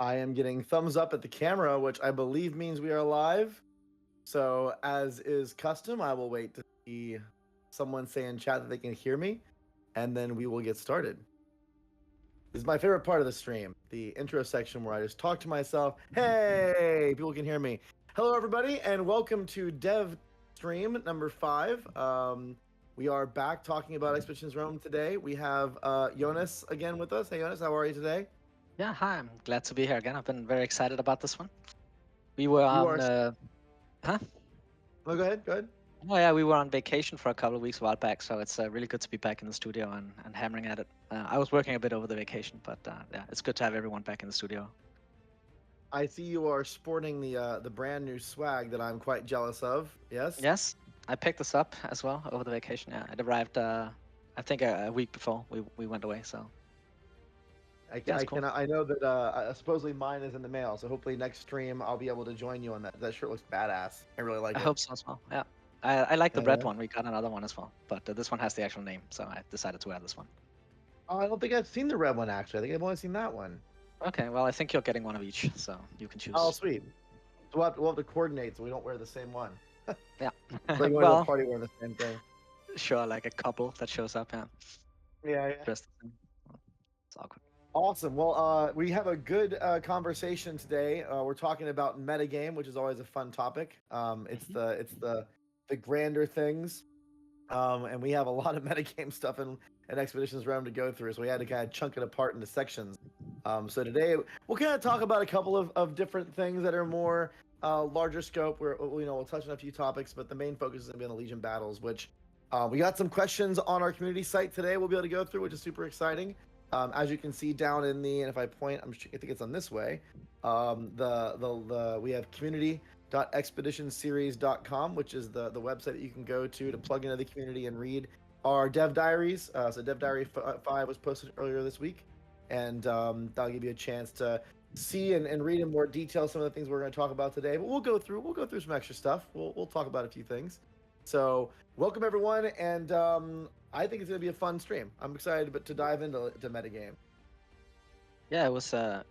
I am getting thumbs up at the camera, which I believe means we are live. So, as is custom, I will wait to see someone say in chat that they can hear me, and then we will get started. This is my favorite part of the stream, the intro section where I just talk to myself. Hey, people can hear me. Hello, everybody, and welcome to DevStream number 5. We are back talking about Expeditions Rome today. We have Jonas again with us. Hey, Jonas, how are you today? Yeah, hi, I'm glad to be here again. I've been very excited about this one. We were You on, are. huh? Oh, go ahead. Go ahead. Oh yeah, we were on vacation for a couple of weeks a while back, so it's really good to be back in the studio and hammering at it. I was working a bit over the vacation, but yeah, it's good to have everyone back in the studio. I see you are sporting the brand new swag that I'm quite jealous of. Yes. Yes, I picked this up as well over the vacation. Yeah, it arrived, I think a week before we went away. So yeah, it's cool. I know that supposedly mine is in the mail, so hopefully next stream I'll be able to join you on that. That shirt looks badass. I really like I it. hope so as well. Yeah, I like the red Yeah. one. We got another one as well, but this one has the actual name, so I decided to wear this one. Oh, I don't think I've seen the red one actually. I think I've only seen that one. Okay, well, I think you're getting one of each, so you can choose. Oh, sweet. So we'll have to coordinate so we don't wear the same one. Yeah. Like going to a Well, party wearing the same thing. sure, like a couple that shows up, yeah. Yeah. Dressed the same. It's awkward. Awesome. Well, we have a good conversation today. We're talking about metagame, which is always a fun topic. It's the grander things, and we have a lot of metagame stuff in Expeditions Realm to go through, so we had to kind of chunk it apart into sections. So today we'll kind of talk about a couple of different things that are more larger scope. We'll touch on a few topics, but the main focus is going to be on the Legion battles, which we got some questions on our community site today. We'll be able to go through, which is super exciting. As you can see down in the, and if I point, I think it's on this way. We have community.expeditionsseries.com, which is the website that you can go to plug into the community and read our dev diaries. So Dev Diary 5 was posted earlier this week, and that'll give you a chance to see and read in more detail some of the things we're going to talk about today. But we'll go through some extra stuff. We'll talk about a few things. So welcome everyone, and I think it's going to be a fun stream. I'm excited to dive into metagame. Yeah, it was a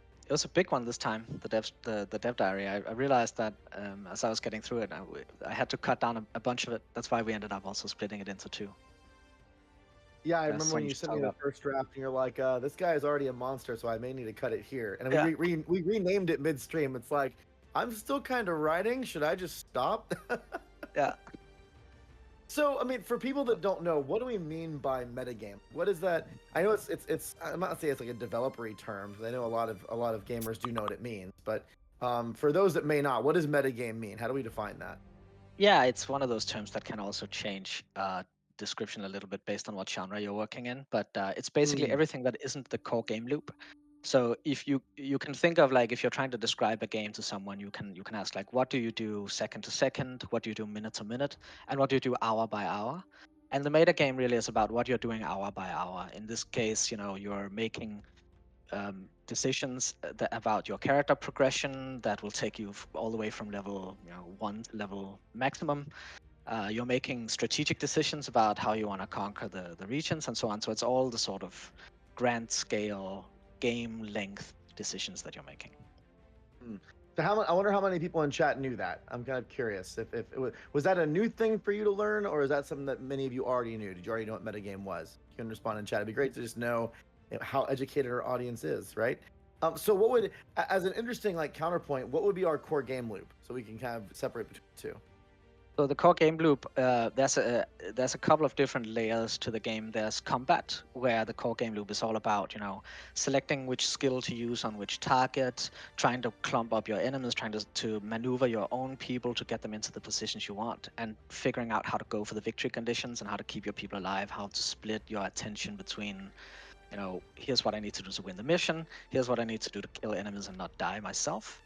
big one this time. The dev diary. I realized that as I was getting through it, I had to cut down a bunch of it. That's why we ended up also splitting it into two. Yeah, I remember when you sent me the first draft, and you're like, "This guy is already a monster, so I may need to cut it here." And yeah. we renamed it midstream. It's like, I'm still kind of writing. Should I just stop? Yeah. So, I mean, for people that don't know, what do we mean by metagame? What is that? I know it's I'm not saying it's like a developer-y term, because I know a lot of gamers do know what it means. But for those that may not, what does metagame mean? How do we define that? Yeah, it's one of those terms that can also change description a little bit based on what genre you're working in. But it's basically everything that isn't the core game loop. So if you can think of, like, if you're trying to describe a game to someone, you can ask, like, what do you do second to second, what do you do minute to minute, and what do you do hour by hour. And the meta game really is about what you're doing hour by hour. In this case, you're making decisions about your character progression that will take you all the way from level 1 to level maximum. You're making strategic decisions about how you want to conquer the regions and so on. So it's all the sort of grand scale game length decisions that you're making. So I wonder how many people in chat knew that. I'm kind of curious if it was that a new thing for you to learn, or is that something that many of you already knew? Did you already know what metagame was? You can respond in chat. It'd be great to just know how educated our audience is, right? So what would, as an interesting counterpoint, what would be our core game loop, so we can kind of separate between the two? So the core game loop, there's a couple of different layers to the game. There's combat, where the core game loop is all about, selecting which skill to use on which target, trying to clump up your enemies, trying to maneuver your own people to get them into the positions you want, and figuring out how to go for the victory conditions and how to keep your people alive, how to split your attention between, here's what I need to do to win the mission, here's what I need to do to kill enemies and not die myself.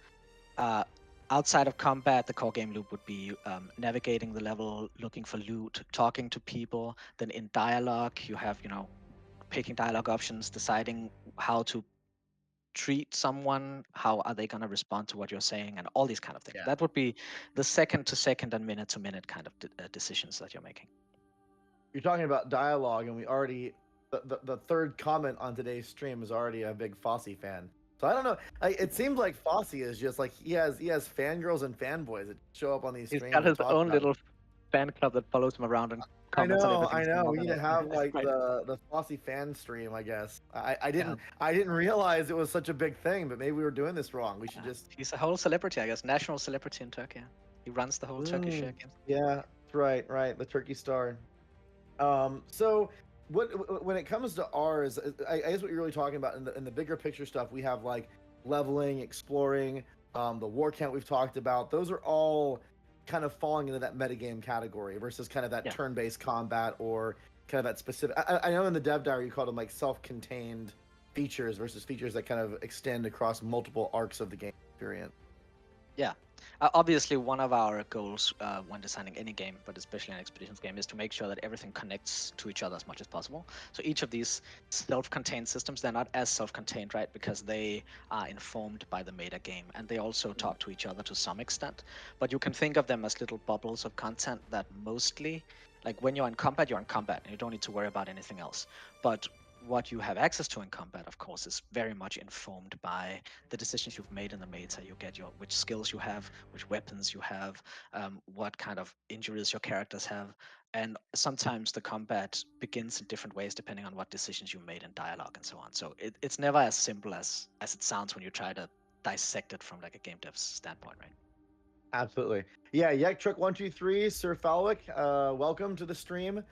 Outside of combat, the core game loop would be navigating the level, looking for loot, talking to people. Then in dialogue, you have, picking dialogue options, deciding how to treat someone, how are they going to respond to what you're saying, and all these kind of things. Yeah. That would be the second to second and minute to minute kind of decisions that you're making. You're talking about dialogue, and we already, the third comment on today's stream is already a big Fosse fan. So I don't know. It seems like Fosse is just like he has fangirls and fanboys that show up on these He's streams got and his talk own about it. little fan club that follows him around and comments on everything I he's know. doing We on need to it. have It's like great. the Fosse fan stream, I guess. I Yeah. didn't realize it was such a big thing, but maybe we were doing this wrong. We should just. He's a whole celebrity, I guess, national celebrity in Turkey. He runs the whole Turkish game. Yeah, that's right, the Turkey Star. So when it comes to ours, I guess what you're really talking about in the bigger picture stuff, we have like leveling, exploring, the war count we've talked about. Those are all kind of falling into that metagame category versus kind of that turn-based combat or kind of that specific. I know in the dev diary you called them like self-contained features versus features that kind of extend across multiple arcs of the game experience. Yeah. Obviously, one of our goals when designing any game, but especially an expeditions game, is to make sure that everything connects to each other as much as possible. So each of these self-contained systems, they're not as self-contained, right? Because they are informed by the metagame, and they also talk to each other to some extent. But you can think of them as little bubbles of content that mostly, like when you're in combat, and you don't need to worry about anything else. But what you have access to in combat, of course, is very much informed by the decisions you've made in the meta. You get which skills you have, which weapons you have, what kind of injuries your characters have, and sometimes the combat begins in different ways depending on what decisions you made in dialogue and so on. So it's never as simple as it sounds when you try to dissect it from like a game dev's standpoint, right? Absolutely. Yeah, Yak Truck 123, Sir Falwick, welcome to the stream.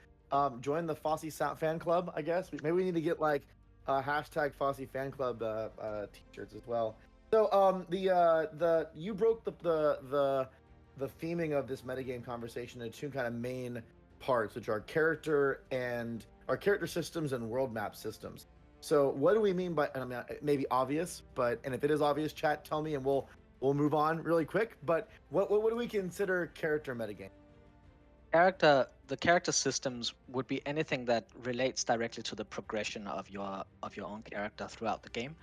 Join the Fosse fan club, I guess. Maybe we need to get like hashtag Fosse fan club t-shirts as well. So the you broke the theming of this metagame conversation into two kind of main parts, which are character systems and world map systems. So what do we mean by, and I mean, it may be obvious, and if it is obvious, chat, tell me and we'll move on really quick. But what do we consider character metagame? The character systems would be anything that relates directly to the progression of your own character throughout the game.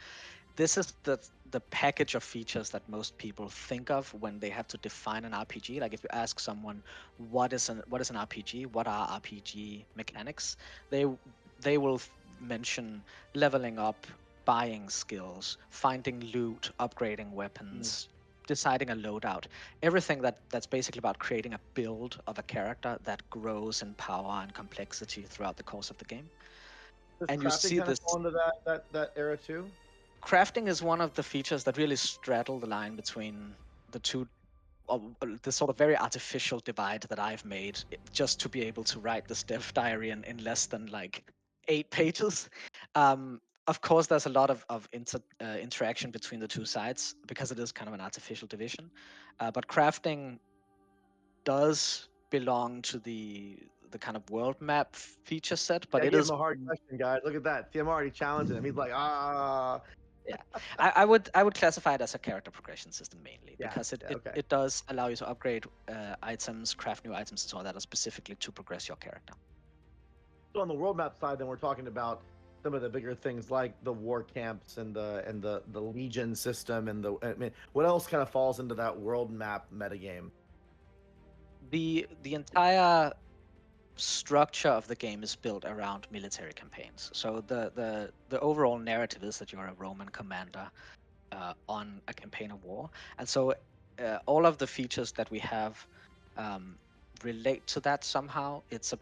This is the package of features that most people think of when they have to define an RPG. Like if you ask someone what is an RPG, what are RPG mechanics, they will mention leveling up, buying skills, finding loot, upgrading weapons, deciding a loadout. Everything that's basically about creating a build of a character that grows in power and complexity throughout the course of the game. And you see this fall into that era too. Crafting is one of the features that really straddle the line between the two, this sort of very artificial divide that I've made just to be able to write this dev diary in less than like 8 pages. Of course, there's a lot of interaction between the two sides because it is kind of an artificial division. But crafting does belong to the kind of world map feature set, but it is a hard question, guys. Look at that. See, I'm already challenging him. He's like, Yeah, I would classify it as a character progression system mainly because it does allow you to upgrade items, craft new items, and so on that are specifically to progress your character. So on the world map side, then we're talking about some of the bigger things like the war camps and the legion system and what else kind of falls into that world map metagame? The entire structure of the game is built around military campaigns. So the overall narrative is that you're a Roman commander on a campaign of war, and so all of the features that we have relate to that somehow. It's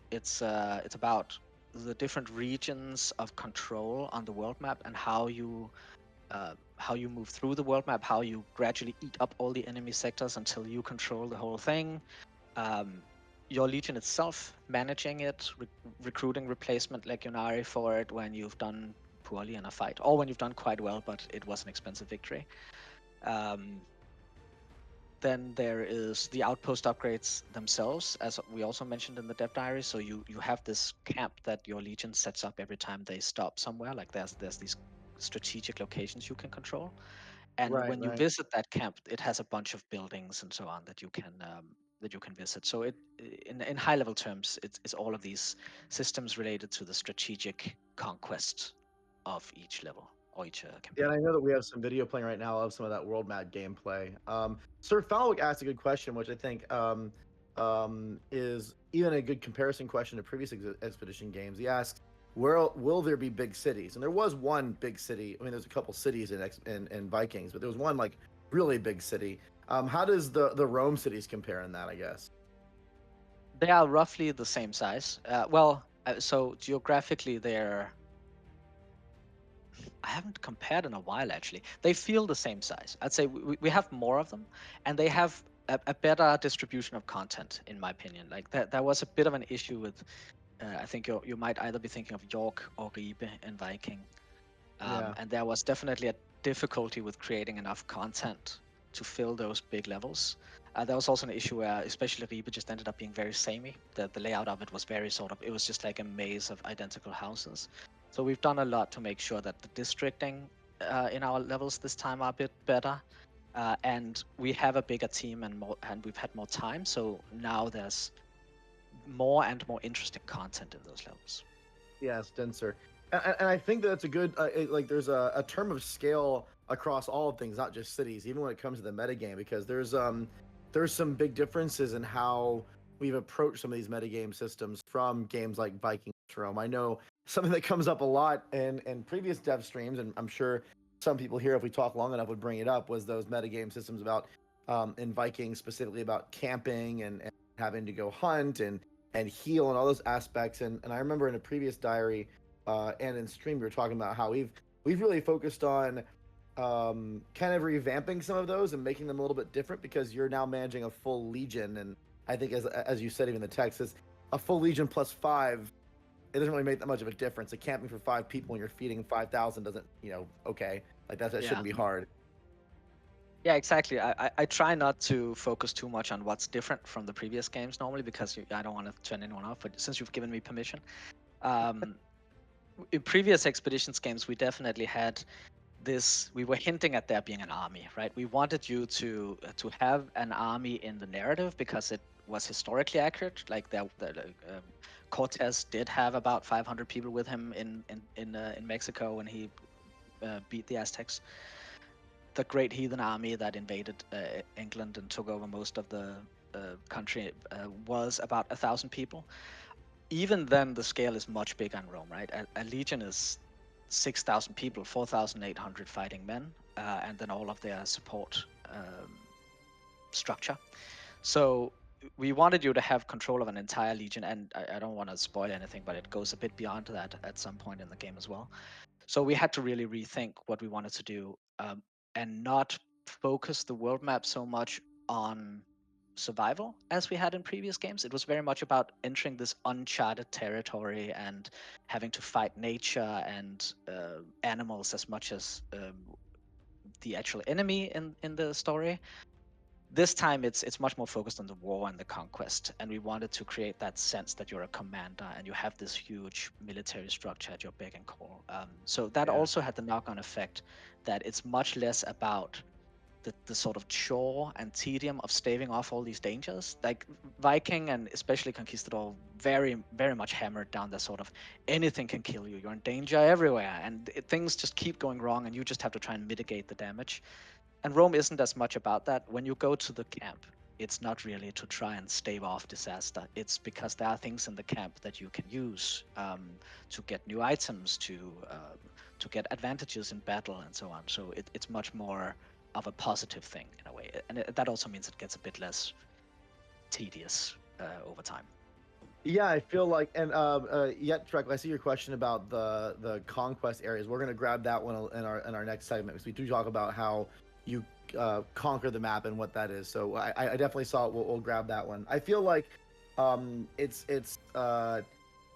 about the different regions of control on the world map and how you move through the world map, how you gradually eat up all the enemy sectors until you control the whole thing. Your legion itself, managing it, recruiting replacement legionary for it when you've done poorly in a fight, or when you've done quite well but it was an expensive victory. Then there is the outpost upgrades themselves, as we also mentioned in the dev diary. So you have this camp that your legion sets up every time they stop somewhere. Like there's these strategic locations you can control, and when you visit that camp, it has a bunch of buildings and so on that you can visit. So in high level terms, it's all of these systems related to the strategic conquest of each level or each campaign. Yeah, and I know that we have some video playing right now of some of that world map gameplay. Sir Falwick asked a good question, which I think is even a good comparison question to previous expedition games. He asks, will there be big cities? And there was one big city. I mean, there's a couple cities in Vikings, but there was one like really big city. How does the Rome cities compare in that, I guess? They are roughly the same size. So geographically, I haven't compared in a while actually. They feel the same size. I'd say we have more of them, and they have a better distribution of content, in my opinion. Like that was a bit of an issue with. I think you might either be thinking of York or Ribe in Viking, Yeah. and there was definitely a difficulty with creating enough content to fill those big levels. There was also an issue where, especially Ribe, just ended up being very samey. The layout of it was very it was just like a maze of identical houses. So we've done a lot to make sure that the districting in our levels this time are a bit better. And we have a bigger team and we've had more time. So now there's more and more interesting content in those levels. Yeah, it's denser. And I think that's a good, like there's a term of scale across all of things, not just cities, even when it comes to the metagame, because there's some big differences in how we've approached some of these metagame systems from games like Viking Rome. I know something that comes up a lot in previous dev streams, and I'm sure some people here, if we talk long enough, would bring it up, was those metagame systems about in Viking, specifically about camping and having to go hunt and heal and all those aspects. And I remember in a previous diary and in stream, we were talking about how we've really focused on kind of revamping some of those and making them a little bit different, because you're now managing a full legion. And I think as you said, even the text is a full legion plus 5. It doesn't really make that much of a difference. A camping for 5 people and you're feeding 5,000 doesn't, okay, like that shouldn't be hard. Yeah, exactly. I try not to focus too much on what's different from the previous games normally, because I don't want to turn anyone off, but since you've given me permission. In previous Expeditions games, we definitely had this, we were hinting at there being an army, right? We wanted you to have an army in the narrative because it was historically accurate. Like Cortez did have about 500 people with him in Mexico when he beat the Aztecs. The Great Heathen Army that invaded England and took over most of the country was about 1,000 people. Even then, the scale is much bigger in Rome, right? A legion is 6,000 people, 4,800 fighting men, and then all of their support structure. So we wanted you to have control of an entire legion, and I don't want to spoil anything, but it goes a bit beyond that at some point in the game as well. So we had to really rethink what we wanted to do, and not focus the world map so much on survival as we had in previous games. It was very much about entering this uncharted territory and having to fight nature and animals as much as the actual enemy in the story. This time it's much more focused on the war and the conquest, and we wanted to create that sense that you're a commander and you have this huge military structure at your beck and call. So that also had the knock-on effect that it's much less about the sort of chore and tedium of staving off all these dangers. Like Viking and especially Conquistador very, very much hammered down the sort of anything can kill you, you're in danger everywhere, and things just keep going wrong and you just have to try and mitigate the damage. And Rome isn't as much about that. When you go to the camp, it's not really to try and stave off disaster. It's because there are things in the camp that you can use to get new items, to get advantages in battle, and so on. So it's much more of a positive thing in a way, and that also means it gets a bit less tedious over time. Yeah, I feel like, and Trek, I see your question about the conquest areas. We're gonna grab that one in our next segment, because we do talk about how you conquer the map and what that is. So I definitely saw it. We'll grab that one. I feel like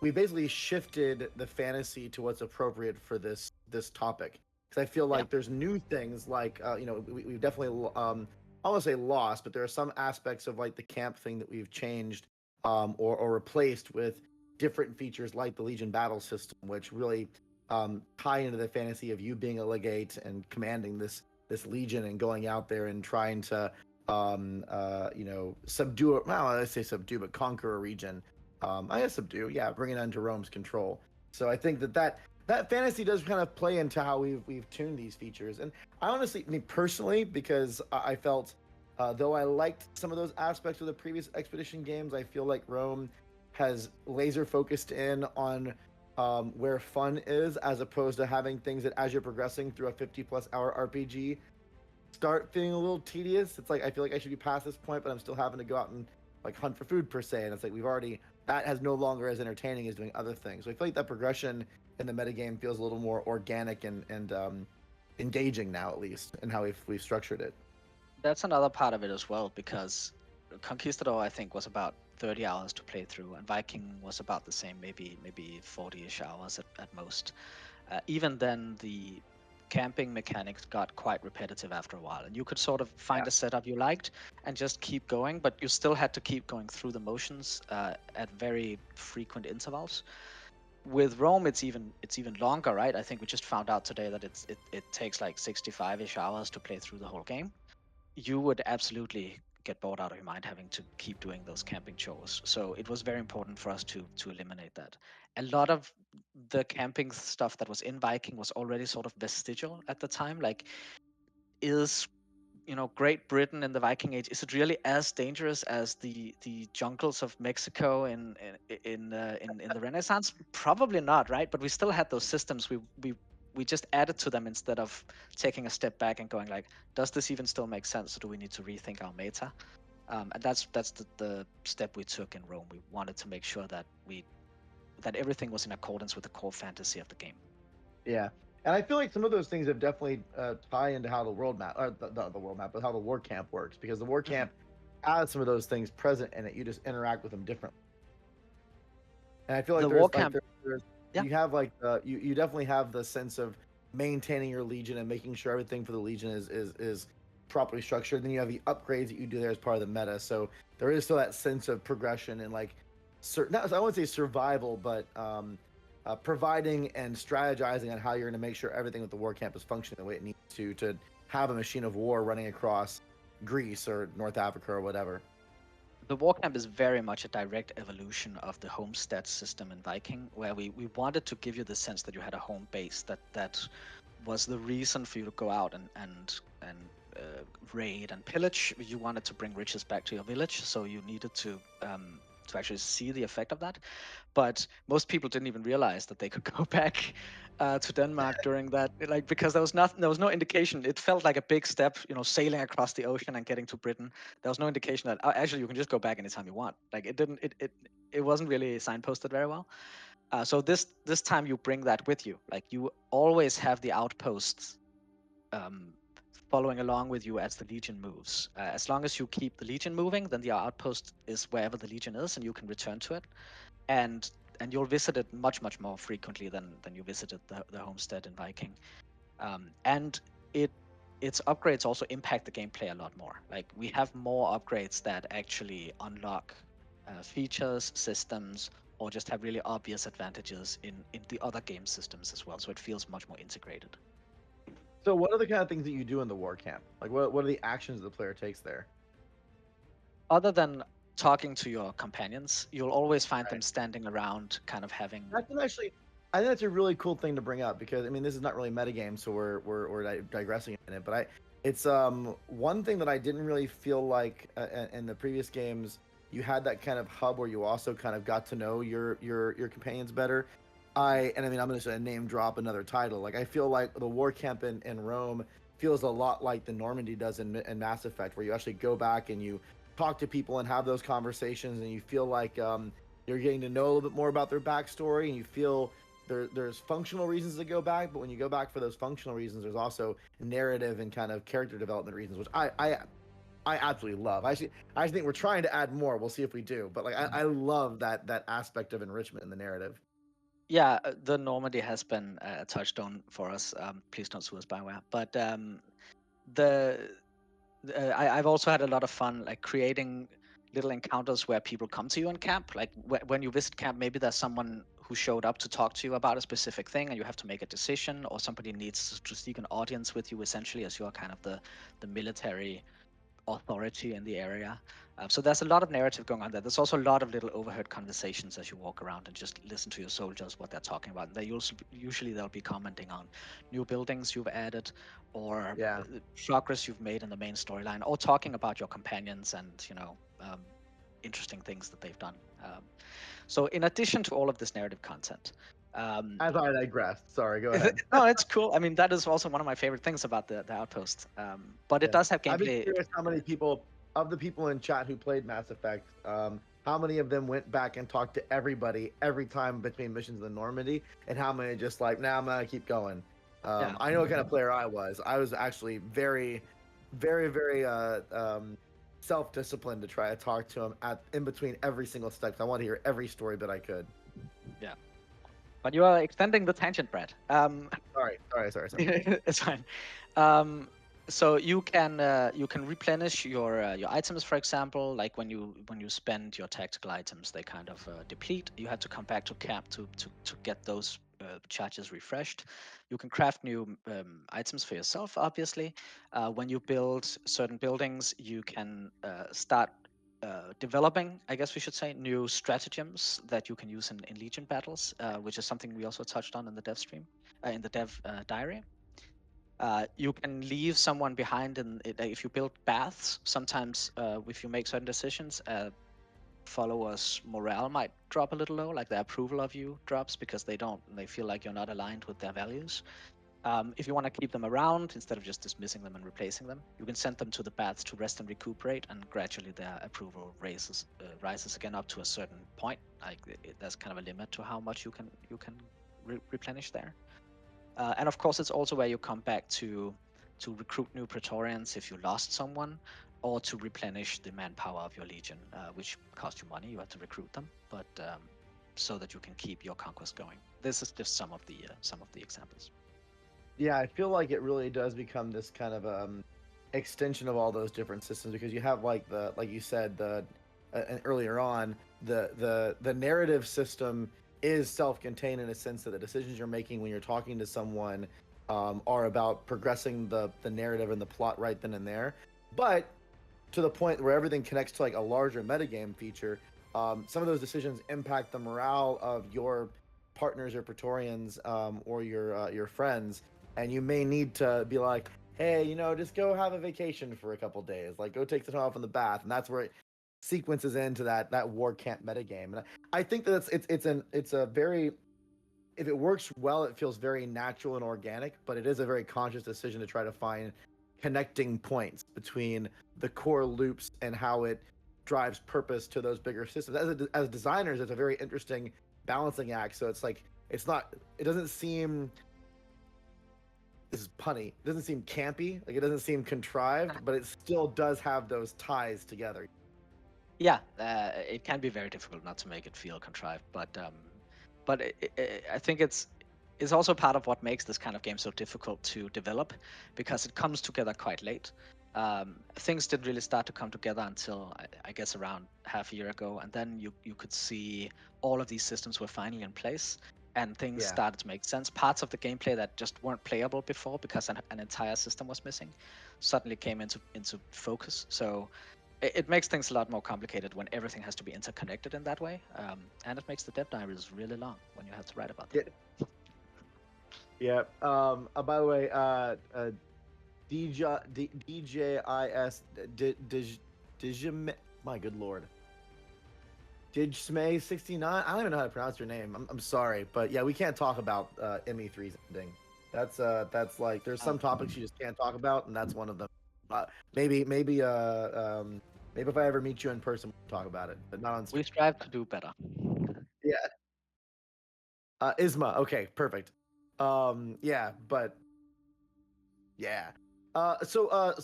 we basically shifted the fantasy to what's appropriate for this topic, because I feel like there's new things like we've definitely I won't say lost, but there are some aspects of like the camp thing that we've changed or replaced with different features like the Legion battle system, which really tie into the fantasy of you being a legate and commanding this legion and going out there and trying to subdue it. Well, I say subdue, but conquer a region. I guess subdue, bring it under Rome's control. So I think that fantasy does kind of play into how we've tuned these features. And I honestly, personally, because I felt though I liked some of those aspects of the previous Expedition games, I feel like Rome has laser focused in on where fun is, as opposed to having things that as you're progressing through a 50+ hour RPG start feeling a little tedious. It's like I feel like I should be past this point, but I'm still having to go out and like hunt for food per se. And it's like that has no longer as entertaining as doing other things. So I feel like that progression in the metagame feels a little more organic and engaging now, at least in how we've structured it. That's another part of it as well, because Conquistador, I think, was about 30 hours to play through, and Viking was about the same, maybe 40-ish hours at most. Even then, the camping mechanics got quite repetitive after a while, and you could sort of find a setup you liked and just keep going, but you still had to keep going through the motions at very frequent intervals. With Rome, it's even longer, right? I think we just found out today that it takes like 65-ish hours to play through the whole game. You would absolutely get bored out of your mind having to keep doing those camping chores. So it was very important for us to eliminate that. A lot of the camping stuff that was in Viking was already sort of vestigial at the time. Like, is Great Britain in the Viking Age, is it really as dangerous as the jungles of Mexico in the Renaissance? Probably not, right? But we still had those systems. We just added to them instead of taking a step back and going like, does this even still make sense? Or do we need to rethink our meta? And that's the step we took in Rome. We wanted to make sure that everything was in accordance with the core fantasy of the game. Yeah. And I feel like some of those things have definitely tie into how the world map, or the world map, but how the war camp works, because the war camp has some of those things present in it. You just interact with them differently. And I feel like The there's war like camp, you have like you definitely have the sense of maintaining your legion and making sure everything for the legion is properly structured. Then you have the upgrades that you do there as part of the meta. So there is still that sense of progression and like I wouldn't say survival, but providing and strategizing on how you're going to make sure everything with the war camp is functioning the way it needs to have a machine of war running across Greece or North Africa or whatever. The war camp is very much a direct evolution of the homestead system in Viking, where we wanted to give you the sense that you had a home base, that was the reason for you to go out and raid and pillage. You wanted to bring riches back to your village, so you needed to actually see the effect of that. But most people didn't even realize that they could go back to Denmark during that, like, because there was no indication. It felt like a big step, sailing across the ocean and getting to Britain. There was no indication that actually you can just go back anytime you want. Like, it wasn't really signposted very well. So this time you bring that with you. Like, you always have the outposts following along with you as the Legion moves. As long as you keep the Legion moving, then the outpost is wherever the Legion is, and you can return to it. And you'll visit it much more frequently than you visited the homestead in Viking. And its upgrades also impact the gameplay a lot more. Like, we have more upgrades that actually unlock features, systems, or just have really obvious advantages in the other game systems as well. So it feels much more integrated. So what are the kind of things that you do in the war camp? Like what are the actions the player takes there? Other than talking to your companions, you'll always find them standing around, kind of having. I think that's a really cool thing to bring up, because I mean, this is not really metagame, so we're digressing in it. But it's one thing that I didn't really feel like in the previous games. You had that kind of hub where you also kind of got to know your companions better. I mean, I'm just gonna name drop another title. Like, I feel like the war camp in Rome feels a lot like the Normandy does in Mass Effect, where you actually go back and you talk to people and have those conversations, and you feel like you're getting to know a little bit more about their backstory, and you feel there's functional reasons to go back. But when you go back for those functional reasons, there's also narrative and kind of character development reasons, which I absolutely love. I think we're trying to add more. We'll see if we do. But like, I love that aspect of enrichment in the narrative. Yeah, the Normandy has been a touchstone for us. Please don't sue us, Bioware. But I've also had a lot of fun, like, creating little encounters where people come to you in camp. Like, when you visit camp, maybe there's someone who showed up to talk to you about a specific thing, and you have to make a decision, or somebody needs to seek an audience with you, essentially, as you are kind of the military authority in the area. So there's a lot of narrative going on there. There's also a lot of little overheard conversations as you walk around and just listen to your soldiers, what they're talking about. They usually they'll be commenting on new buildings you've added, or progress you've made in the main storyline, or talking about your companions and interesting things that they've done. So in addition to all of this narrative content, As I digress, sorry, go ahead. No, it's cool. I mean, that is also one of my favorite things about the Outpost. But it does have I'd be gameplay. curious how many people of the people in chat who played Mass Effect, how many of them went back and talked to everybody every time between missions in Normandy, and how many just like, nah, I'm gonna keep going. Yeah. I know what kind of player I was. I was actually very, very, very self-disciplined to try to talk to him in between every single step. I want to hear every story that I could. Yeah. But you are extending the tangent, Brad. Sorry. It's fine. So you can replenish your items, for example, like when you spend your tactical items, they kind of deplete. You have to come back to camp to get those charges refreshed. You can craft new items for yourself, obviously. When you build certain buildings, you can start developing, I guess we should say, new stratagems that you can use in Legion battles, which is something we also touched on in the dev stream, in the dev diary. You can leave someone behind if you build baths. Sometimes, if you make certain decisions, followers' morale might drop a little low, like their approval of you drops because they feel like you're not aligned with their values. If you want to keep them around instead of just dismissing them and replacing them, you can send them to the baths to rest and recuperate, and gradually their approval rises again up to a certain point. Like there's kind of a limit to how much you can replenish there. And of course, it's also where you come back to recruit new Praetorians if you lost someone, or to replenish the manpower of your legion, which costs you money. You have to recruit them, but so that you can keep your conquest going. This is just some of the examples. Yeah, I feel like it really does become this kind of extension of all those different systems, because you have like you said, earlier on, the narrative system is self-contained in a sense that the decisions you're making when you're talking to someone are about progressing the narrative and the plot right then and there. But to the point where everything connects to like a larger metagame feature, some of those decisions impact the morale of your partners or Praetorians, or your friends, and you may need to be like, hey, just go have a vacation for a couple days, like go take some time off in the bath, and that's where it sequences into that war camp metagame. And I think that it's a very, if it works well, it feels very natural and organic, but it is a very conscious decision to try to find connecting points between the core loops and how it drives purpose to those bigger systems. As designers, it's a very interesting balancing act. So it's like, it doesn't seem, this is punny, it doesn't seem campy, like it doesn't seem contrived, but it still does have those ties together. Yeah, it can be very difficult not to make it feel contrived, but I think it's also part of what makes this kind of game so difficult to develop, because it comes together quite late. Things didn't really start to come together until I guess around half a year ago, and then you could see all of these systems were finally in place, and things started to make sense. Parts of the gameplay that just weren't playable before because an entire system was missing suddenly came into focus. So it makes things a lot more complicated when everything has to be interconnected in that way, and it makes the dev diaries really long when you have to write about them. Yeah. By the way, DJIS my good lord, Digsmay 69. I don't even know how to pronounce your name. I'm sorry, but yeah, we can't talk about ME3's ending. That's like, there's some topics you just can't talk about, and that's one of them. Maybe if I ever meet you in person, we'll talk about it, but not on stream. We strive to do better. Yeah. Isma. Okay, perfect. Yeah, but yeah. So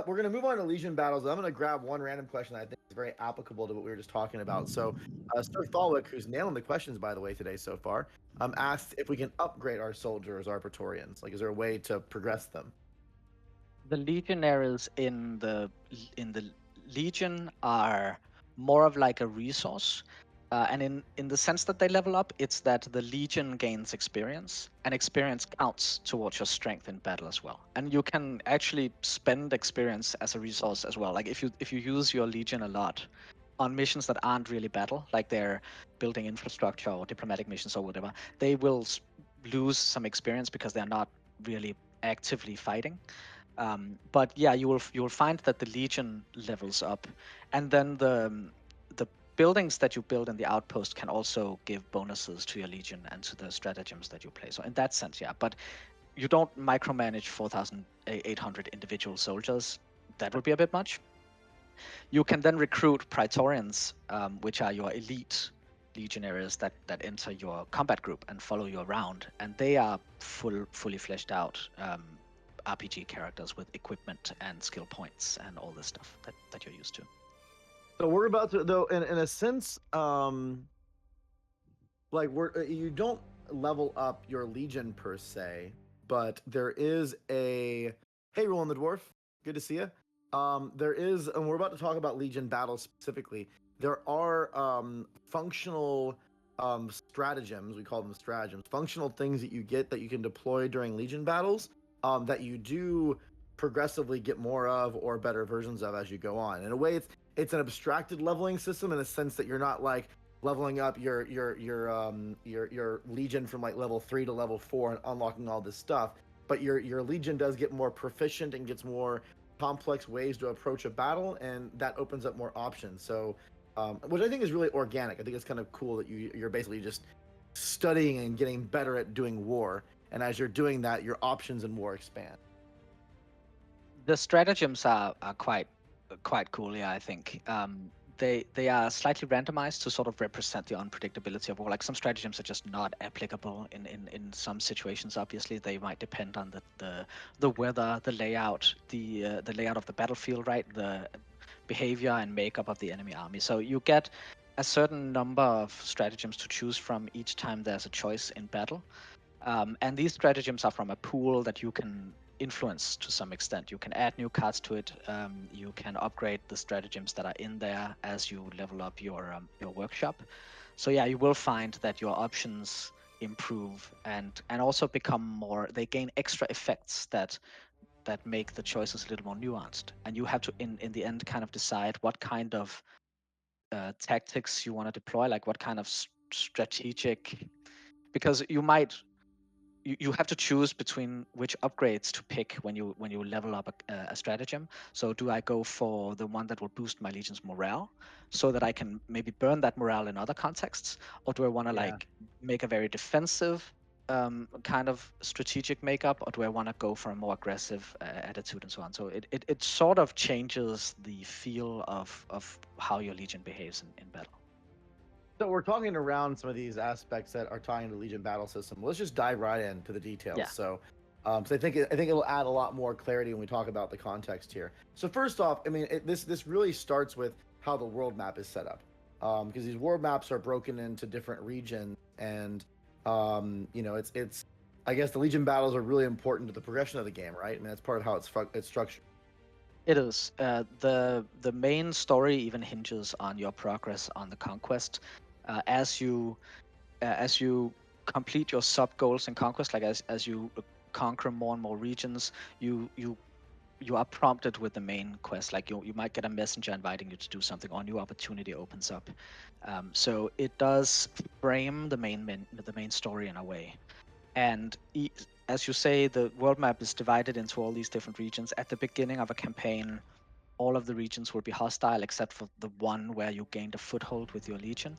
we're gonna move on to Legion battles. I'm gonna grab one random question that I think is very applicable to what we were just talking about. So, Sir Thalwick, who's nailing the questions by the way today so far, asked if we can upgrade our soldiers, our Praetorians. Like, is there a way to progress them? The legionaries in the Legion are more of like a resource, and in the sense that they level up, it's that the Legion gains experience, and experience counts towards your strength in battle as well. And you can actually spend experience as a resource as well. Like if you use your Legion a lot on missions that aren't really battle, like they're building infrastructure or diplomatic missions or whatever, they will lose some experience because they're not really actively fighting. But yeah, you will find that the Legion levels up, and then the buildings that you build in the outpost can also give bonuses to your legion and to the stratagems that you play. So in that sense, yeah, but you don't micromanage 4,800 individual soldiers. That would be a bit much. You can then recruit praetorians, which are your elite legionaries that enter your combat group and follow you around, and they are fully fleshed out RPG characters with equipment and skill points and all this stuff that you're used to. So we're about to, though, in a sense, like you don't level up your legion per se, but there is a hey, Roland the Dwarf, good to see you. There is, and we're about to talk about legion battles specifically. There are functional stratagems, we call them stratagems, functional things that you get that you can deploy during legion battles that you do progressively get more of or better versions of as you go on. In a way, it's an abstracted leveling system in the sense that you're not like leveling up your legion from like level 3 to level 4 and unlocking all this stuff, but your legion does get more proficient and gets more complex ways to approach a battle, and that opens up more options. So which I think is really organic. I think it's kind of cool that you're basically just studying and getting better at doing war, and as you're doing that, your options in war expand. The stratagems are quite cool, yeah, I think. They are slightly randomized to sort of represent the unpredictability of war. Like some stratagems are just not applicable in some situations. Obviously, they might depend on the weather, the layout, the layout of the battlefield, right? The behavior and makeup of the enemy army. So you get a certain number of stratagems to choose from each time there's a choice in battle. And these stratagems are from a pool that you can influence to some extent. You can add new cards to it. You can upgrade the stratagems that are in there as you level up your workshop. So yeah, you will find that your options improve and also become more. They gain extra effects that make the choices a little more nuanced. And you have to, in the end, kind of decide what kind of tactics you want to deploy, like what kind of strategic, because you have to choose between which upgrades to pick when you level up a stratagem. So do I go for the one that will boost my legion's morale so that I can maybe burn that morale in other contexts, or do I want to like make a very defensive kind of strategic makeup, or do I want to go for a more aggressive attitude and so on? So it sort of changes the feel of how your legion behaves in battle. So we're talking around some of these aspects that are tying to Legion battle system. Let's just dive right into the details. Yeah. So I think it'll add a lot more clarity when we talk about the context here. So first off, I mean, this really starts with how the world map is set up, because these world maps are broken into different regions, and you know, it's I guess the Legion battles are really important to the progression of the game, right? I mean, that's part of how it's structured. It is. The main story even hinges on your progress on the conquest. As you complete your sub goals in conquest, like as you conquer more and more regions, you are prompted with the main quest. Like you might get a messenger inviting you to do something, or a new opportunity opens up. So it does frame the main story in a way. And as you say, the world map is divided into all these different regions. At the beginning of a campaign, all of the regions will be hostile except for the one where you gained a foothold with your legion.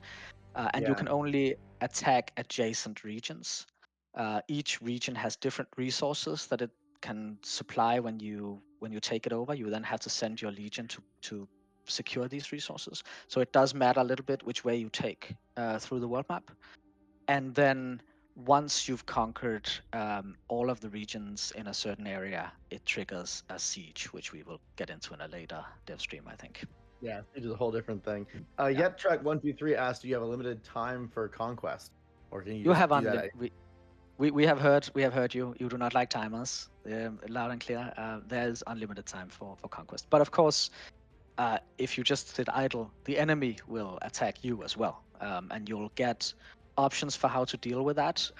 And you can only attack adjacent regions. Each region has different resources that it can supply when you take it over. You then have to send your legion to secure these resources. So it does matter a little bit which way you take through the world map. And then once you've conquered all of the regions in a certain area, it triggers a siege, which we will get into in a later dev stream, I think. Yeah, siege is a whole different thing. YetTrack123 asked, do you have a limited time for conquest, or can you just have do that? We have heard you. You do not like timers. Loud and clear. There is unlimited time for conquest. But of course, if you just sit idle, the enemy will attack you as well, and you'll get options for how to deal with that.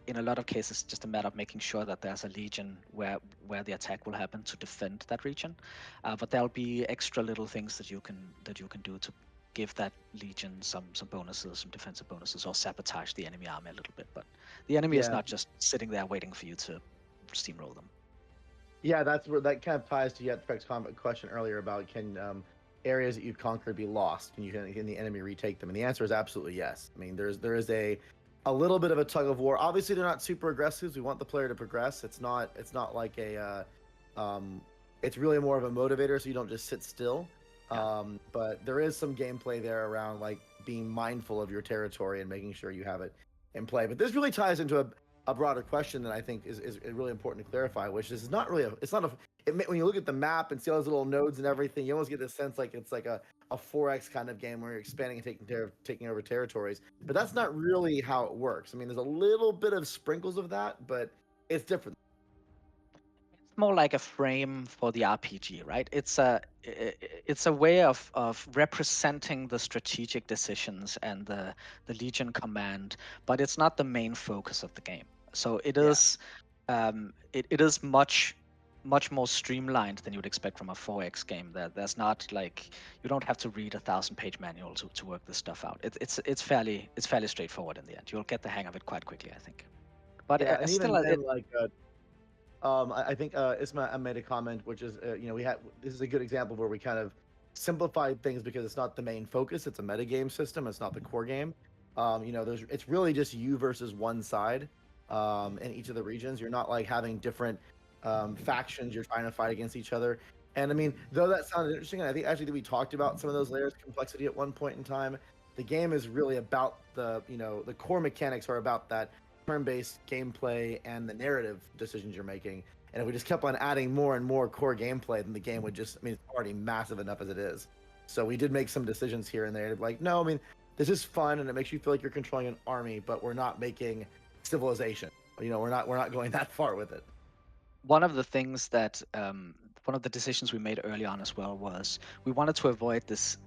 In a lot of cases, just a matter of making sure that there's a legion where the attack will happen to defend that region. But there'll be extra little things that you can do to give that legion some bonuses, some defensive bonuses, or sabotage the enemy army a little bit. But the enemy is not just sitting there waiting for you to steamroll them. Yeah, that's where that kind of ties to YetTrack's question earlier about areas that you've conquered be lost, and can the enemy retake them? And the answer is absolutely yes. I mean, there is a little bit of a tug of war. Obviously, they're not super aggressive. We want the player to progress. It's not like a it's really more of a motivator, so you don't just sit still. But there is some gameplay there around like being mindful of your territory and making sure you have it in play. But this really ties into a broader question that I think is really important to clarify, which is not really when you look at the map and see all those little nodes and everything, you almost get this sense like it's like a 4X kind of game where you're expanding and taking over territories. But that's not really how it works. I mean, there's a little bit of sprinkles of that, but it's different. It's more like a frame for the RPG, right? It's a way of representing the strategic decisions and the Legion command, but it's not the main focus of the game. So it is it is much more streamlined than you would expect from a 4X game. There's not like, you don't have to read 1,000-page manual to work this stuff out. It's fairly straightforward in the end. You'll get the hang of it quite quickly, I think. But and still, even then, I think Isma made a comment, which is this is a good example where we kind of simplified things because it's not the main focus. It's a metagame system. It's not the core game. It's really just you versus one side in each of the regions. You're not like having different factions you're trying to fight against each other. And I mean, though that sounds interesting, and I think actually that we talked about some of those layers of complexity at one point in time, the game is really about the core mechanics are about that turn-based gameplay and the narrative decisions you're making. And if we just kept on adding more and more core gameplay, then the game would just, it's already massive enough as it is. So we did make some decisions here and there, like, no, this is fun and it makes you feel like you're controlling an army, but we're not making civilization. We're not going that far with it. One of the things that one of the decisions we made early on as well was we wanted to avoid this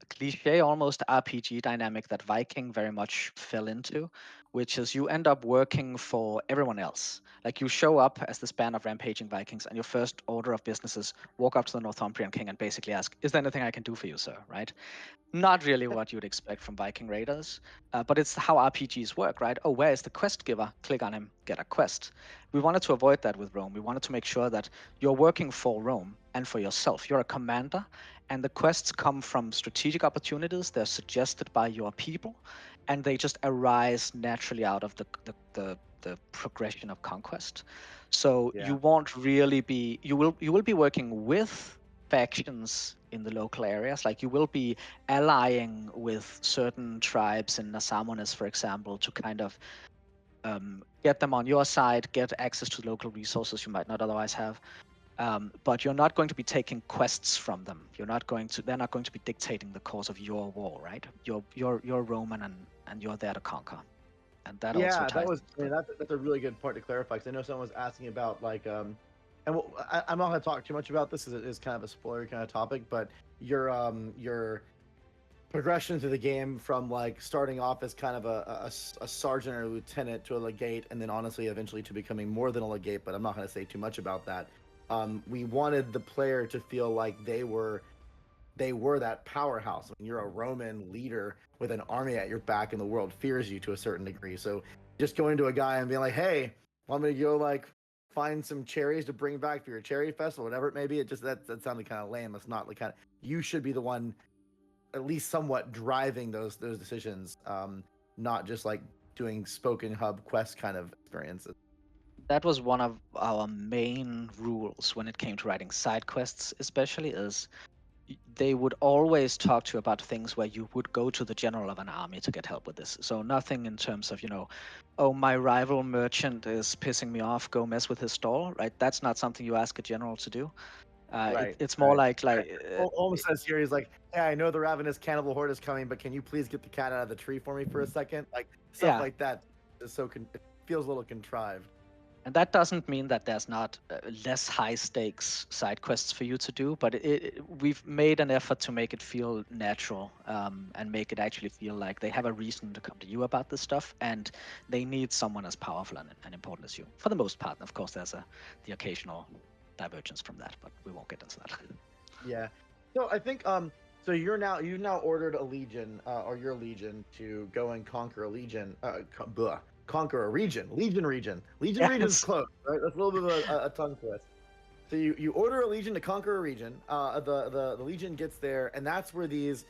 cliche almost RPG dynamic that Viking very much fell into, which is you end up working for everyone else. Like, you show up as this band of rampaging Vikings, and your first order of business is walk up to the Northumbrian king and basically ask, "Is there anything I can do for you, sir?" Right? Not really what you'd expect from Viking raiders, but it's how RPGs work, right? Oh, where is the quest giver? Click on him, get a quest. We wanted to avoid that with Rome. We wanted to make sure that you're working for Rome and for yourself. You're a commander, and the quests come from strategic opportunities. They're suggested by your people, and they just arise naturally out of the progression of conquest. So you won't really be, you will be working with factions in the local areas. Like, you will be allying with certain tribes in Nasamones, for example, to kind of get them on your side, get access to local resources you might not otherwise have. But you're not going to be taking quests from them. They're not going to be dictating the course of your war, right? You're Roman and you're there to conquer. And that also ties that's a really good point to clarify, because I know someone was asking about like I'm not going to talk too much about this, as it is kind of a spoiler kind of topic, but your progression through the game from like starting off as kind of a sergeant or a lieutenant to a legate, and then honestly eventually to becoming more than a legate, but I'm not going to say too much about that. We wanted the player to feel like they were that powerhouse. You're a Roman leader with an army at your back, and the world fears you to a certain degree. So just going to a guy and being like, "Hey, want me to go like find some cherries to bring back for your cherry festival," whatever it may be, that sounded kind of lame. It's not like you should be the one at least somewhat driving those decisions, not just like doing spoken hub quest kind of experiences. That was one of our main rules when it came to writing side quests, especially, is they would always talk to you about things where you would go to the general of an army to get help with this. So nothing in terms of, oh, my rival merchant is pissing me off, go mess with his stall, right? That's not something you ask a general to do. It's more like almost says here, he's like, "Hey, I know the ravenous cannibal horde is coming, but can you please get the cat out of the tree for me for a second?" Like stuff like that is it feels a little contrived. And that doesn't mean that there's not less high stakes side quests for you to do, but we've made an effort to make it feel natural, and make it actually feel like they have a reason to come to you about this stuff, and they need someone as powerful and important as you. For the most part, of course, there's the occasional divergence from that, but we won't get into that. Yeah. So I think so you've now ordered a legion, or your legion, to go and conquer a legion. Conquer a region. Legion is close, right? That's a little bit of a tongue twist. So you order a legion to conquer a region. The legion gets there, and that's where these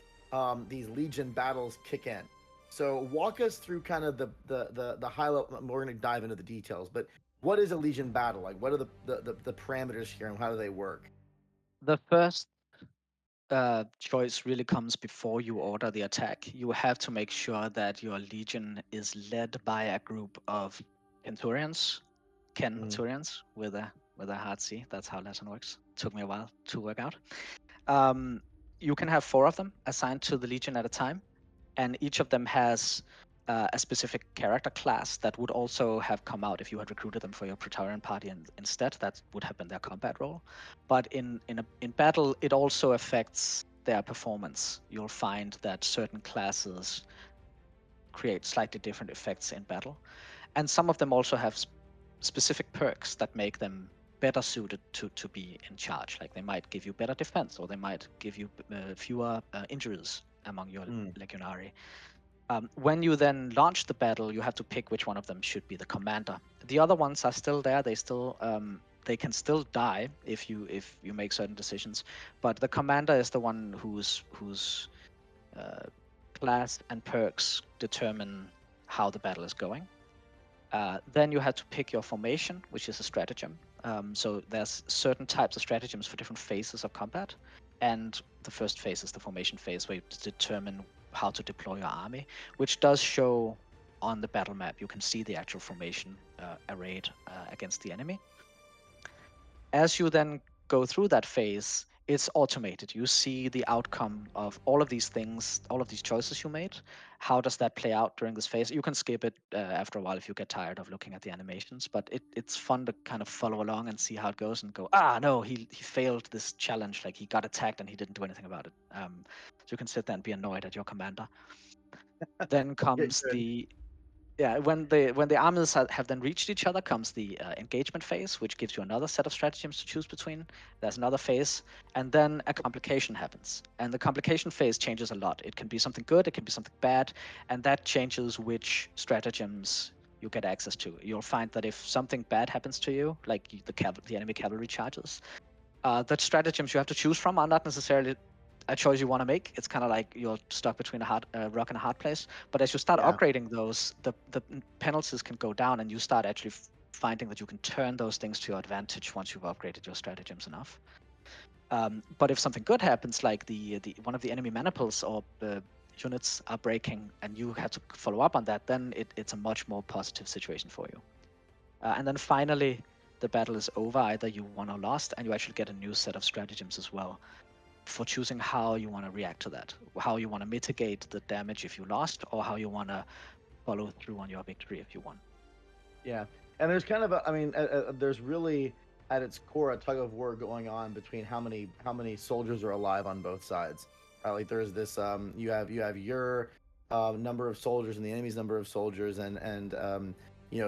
legion battles kick in. So walk us through kind of the high level. We're going to dive into the details, but what is a legion battle like? What are the parameters here, and how do they work? The first choice really comes before you order the attack. You have to make sure that your legion is led by a group of centurions, centurions with a hard C. That's how Latin works. Took me a while to work out. You can have 4 of them assigned to the legion at a time, and each of them has a specific character class that would also have come out if you had recruited them for your Praetorian party, and instead that would have been their combat role. But in battle, it also affects their performance. You'll find that certain classes create slightly different effects in battle, and some of them also have specific perks that make them better suited to be in charge. Like they might give you better defense, or they might give you fewer injuries among your legionary. When you then launch the battle, you have to pick which one of them should be the commander. The other ones are still there. They still they can still die if you make certain decisions. But the commander is the one whose class and perks determine how the battle is going. Then you have to pick your formation, which is a stratagem. So there's certain types of stratagems for different phases of combat, and the first phase is the formation phase, where you determine how to deploy your army, which does show on the battle map. You can see the actual formation arrayed against the enemy. As you then go through that phase, it's automated. You see the outcome of all of these things, all of these choices you made. How does that play out during this phase? You can skip it after a while if you get tired of looking at the animations, but it's fun to kind of follow along and see how it goes and go, no, he failed this challenge. Like he got attacked and he didn't do anything about it. So you can sit there and be annoyed at your commander. Then comes when the armies have then reached each other, comes the engagement phase, which gives you another set of stratagems to choose between. There's another phase, and then a complication happens. And the complication phase changes a lot. It can be something good, it can be something bad, and that changes which stratagems you get access to. You'll find that if something bad happens to you, like the enemy cavalry charges, the stratagems you have to choose from are not necessarily a choice you want to make. It's kind of like you're stuck between a rock and a hard place. But as you start upgrading those, the penalties can go down, and you start actually finding that you can turn those things to your advantage once you've upgraded your stratagems enough. But if something good happens, like the one of the enemy maniples or units are breaking, and you have to follow up on that, then it's a much more positive situation for you. And then finally, the battle is over. Either you won or lost, and you actually get a new set of stratagems as well, for choosing how you want to react to that, how you want to mitigate the damage if you lost, or how you want to follow through on your victory if you won. Yeah, and there's kind of there's really at its core a tug of war going on between how many soldiers are alive on both sides. Like there's this you have your number of soldiers and the enemy's number of soldiers, and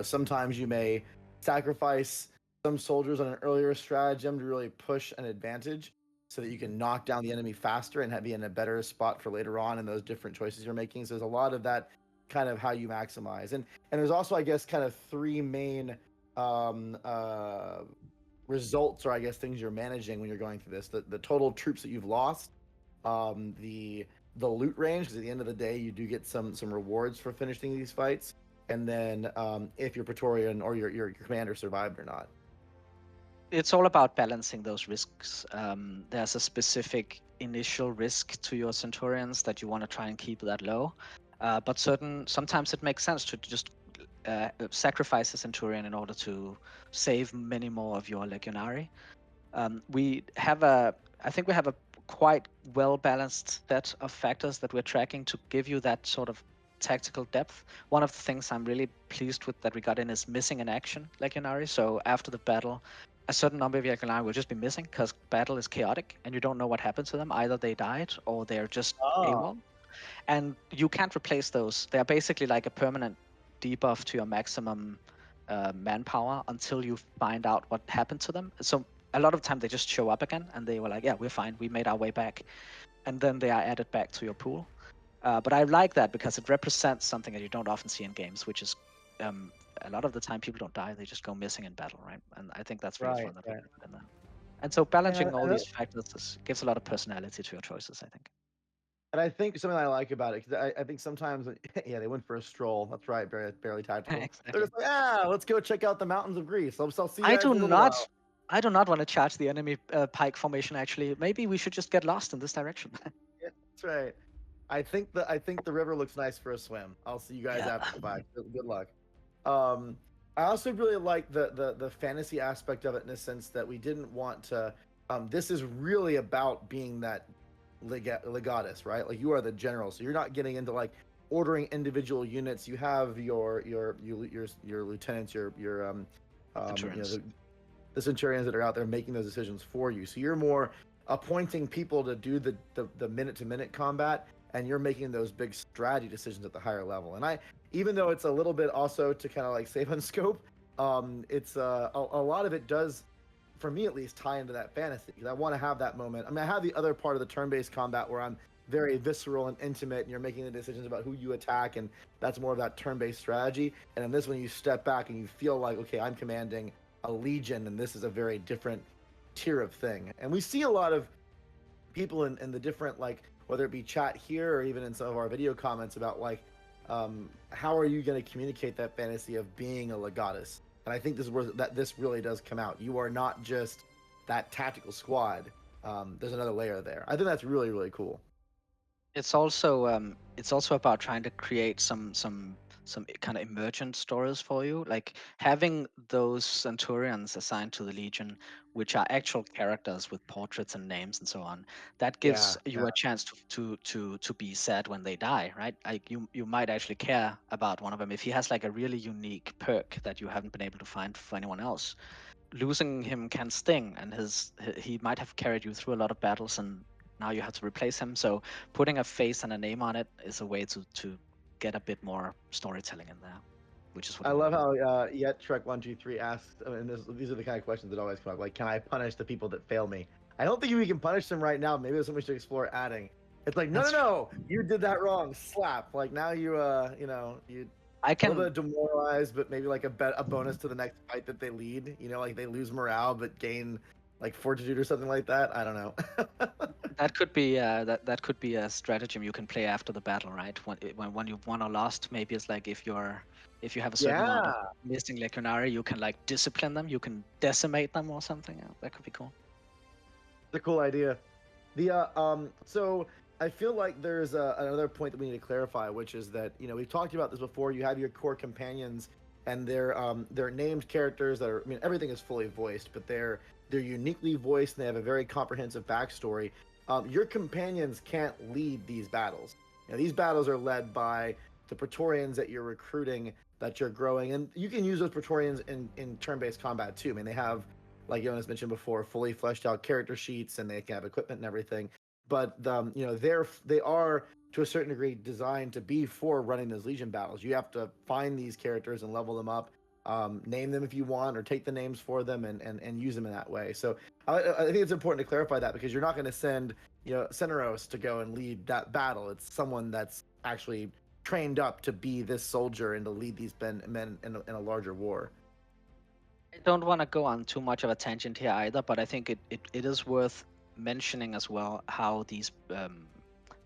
sometimes you may sacrifice some soldiers on an earlier stratagem to really push an advantage, so that you can knock down the enemy faster and be in a better spot for later on in those different choices you're making. So there's a lot of that kind of how you maximize. And there's also, I guess, kind of 3 main results, or I guess things you're managing when you're going through this. The total troops that you've lost, the loot range, because at the end of the day you do get some rewards for finishing these fights, and then if your Praetorian or your commander survived or not. It's all about balancing those risks. There's a specific initial risk to your centurions that you want to try and keep that low, but sometimes it makes sense to just sacrifice a centurion in order to save many more of your legionary. I think we have a quite well balanced set of factors that we're tracking to give you that sort of tactical depth. One of the things I'm really pleased with that we got in is missing in action legionary. So after the battle, a certain number of your legionary will just be missing because battle is chaotic and you don't know what happened to them. Either they died or they're just AWOL. And you can't replace those. They're basically like a permanent debuff to your maximum manpower until you find out what happened to them. So a lot of the time they just show up again and they were like, yeah, we're fine, we made our way back. And then they are added back to your pool. But I like that because it represents something that you don't often see in games, which is a lot of the time people don't die, they just go missing in battle, right? And I think that's really fun that we put in there. And so balancing all And these factors gives a lot of personality to your choices, I think. And I think something I like about it, because I think sometimes, yeah, they went for a stroll. That's right, barely tactical. They're Exactly. just like, let's go check out the mountains of Greece. I'll see you I guys do in a little not. while. I do not want to charge the enemy pike formation. Actually, maybe we should just get lost in this direction. Yeah, that's right. I think the river looks nice for a swim. I'll see you guys Yeah. after the fight. Good luck. I also really like the fantasy aspect of it in the sense that we didn't want to. This is really about being that legatus, right? Like you are the general, so you're not getting into like ordering individual units. You have your lieutenants, your the centurions that are out there making those decisions for you. So you're more appointing people to do the minute to minute combat, and you're making those big strategy decisions at the higher level. And even though it's a little bit also to kind of like save on scope, it's a lot of it does, for me at least, tie into that fantasy, because I want to have that moment. I mean, I have the other part of the turn-based combat where I'm very visceral and intimate, and you're making the decisions about who you attack, and that's more of that turn-based strategy. And in this one, you step back and you feel like, okay, I'm commanding a legion, and this is a very different tier of thing. And we see a lot of people in the different, like, whether it be chat here or even in some of our video comments about like, how are you going to communicate that fantasy of being a legatus? And I think this is where this really does come out. You are not just that tactical squad. There's another layer there. I think that's really, really cool. It's also about trying to create some kind of emergent stories for you, like having those centurions assigned to the legion, which are actual characters with portraits and names and so on. That gives you a chance to be sad when they die, right? Like you might actually care about one of them if he has like a really unique perk that you haven't been able to find for anyone else. Losing him can sting, and he might have carried you through a lot of battles, and now you have to replace him. So putting a face and a name on it is a way to get a bit more storytelling in there, which is what I love how Yet Trek 123 asks, and these are the kind of questions that always come up, like, can I punish the people that fail me? I don't think we can punish them right now. Maybe there's something we should explore adding. It's like, no, you did that wrong. Slap. Like now you I can a little bit demoralized, but maybe like a bonus to the next fight that they lead. Like they lose morale but gain like fortitude or something like that. I don't know. That could be that could be a stratagem you can play after the battle, right? When you've won or lost, maybe it's like if you have a certain amount of missing legionary, you can like discipline them, you can decimate them or something. Yeah, that could be cool. It's a cool idea. So I feel like there's another point that we need to clarify, which is that we've talked about this before. You have your core companions, and they're named characters that are. I mean, everything is fully voiced, but they're uniquely voiced, and they have a very comprehensive backstory. Your companions can't lead these battles. These battles are led by the Praetorians that you're recruiting, that you're growing, and you can use those Praetorians in turn-based combat too. I mean, they have, like Jonas mentioned before, fully fleshed out character sheets, and they can have equipment and everything. But they are to a certain degree designed to be for running those Legion battles. You have to find these characters and level them up, name them if you want, or take the names for them and use them in that way. So I think it's important to clarify that, because you're not going to send Seneros to go and lead that battle. It's someone that's actually trained up to be this soldier and to lead these men in a larger war. I don't want to go on too much of a tangent here either, but I think it is worth mentioning as well how these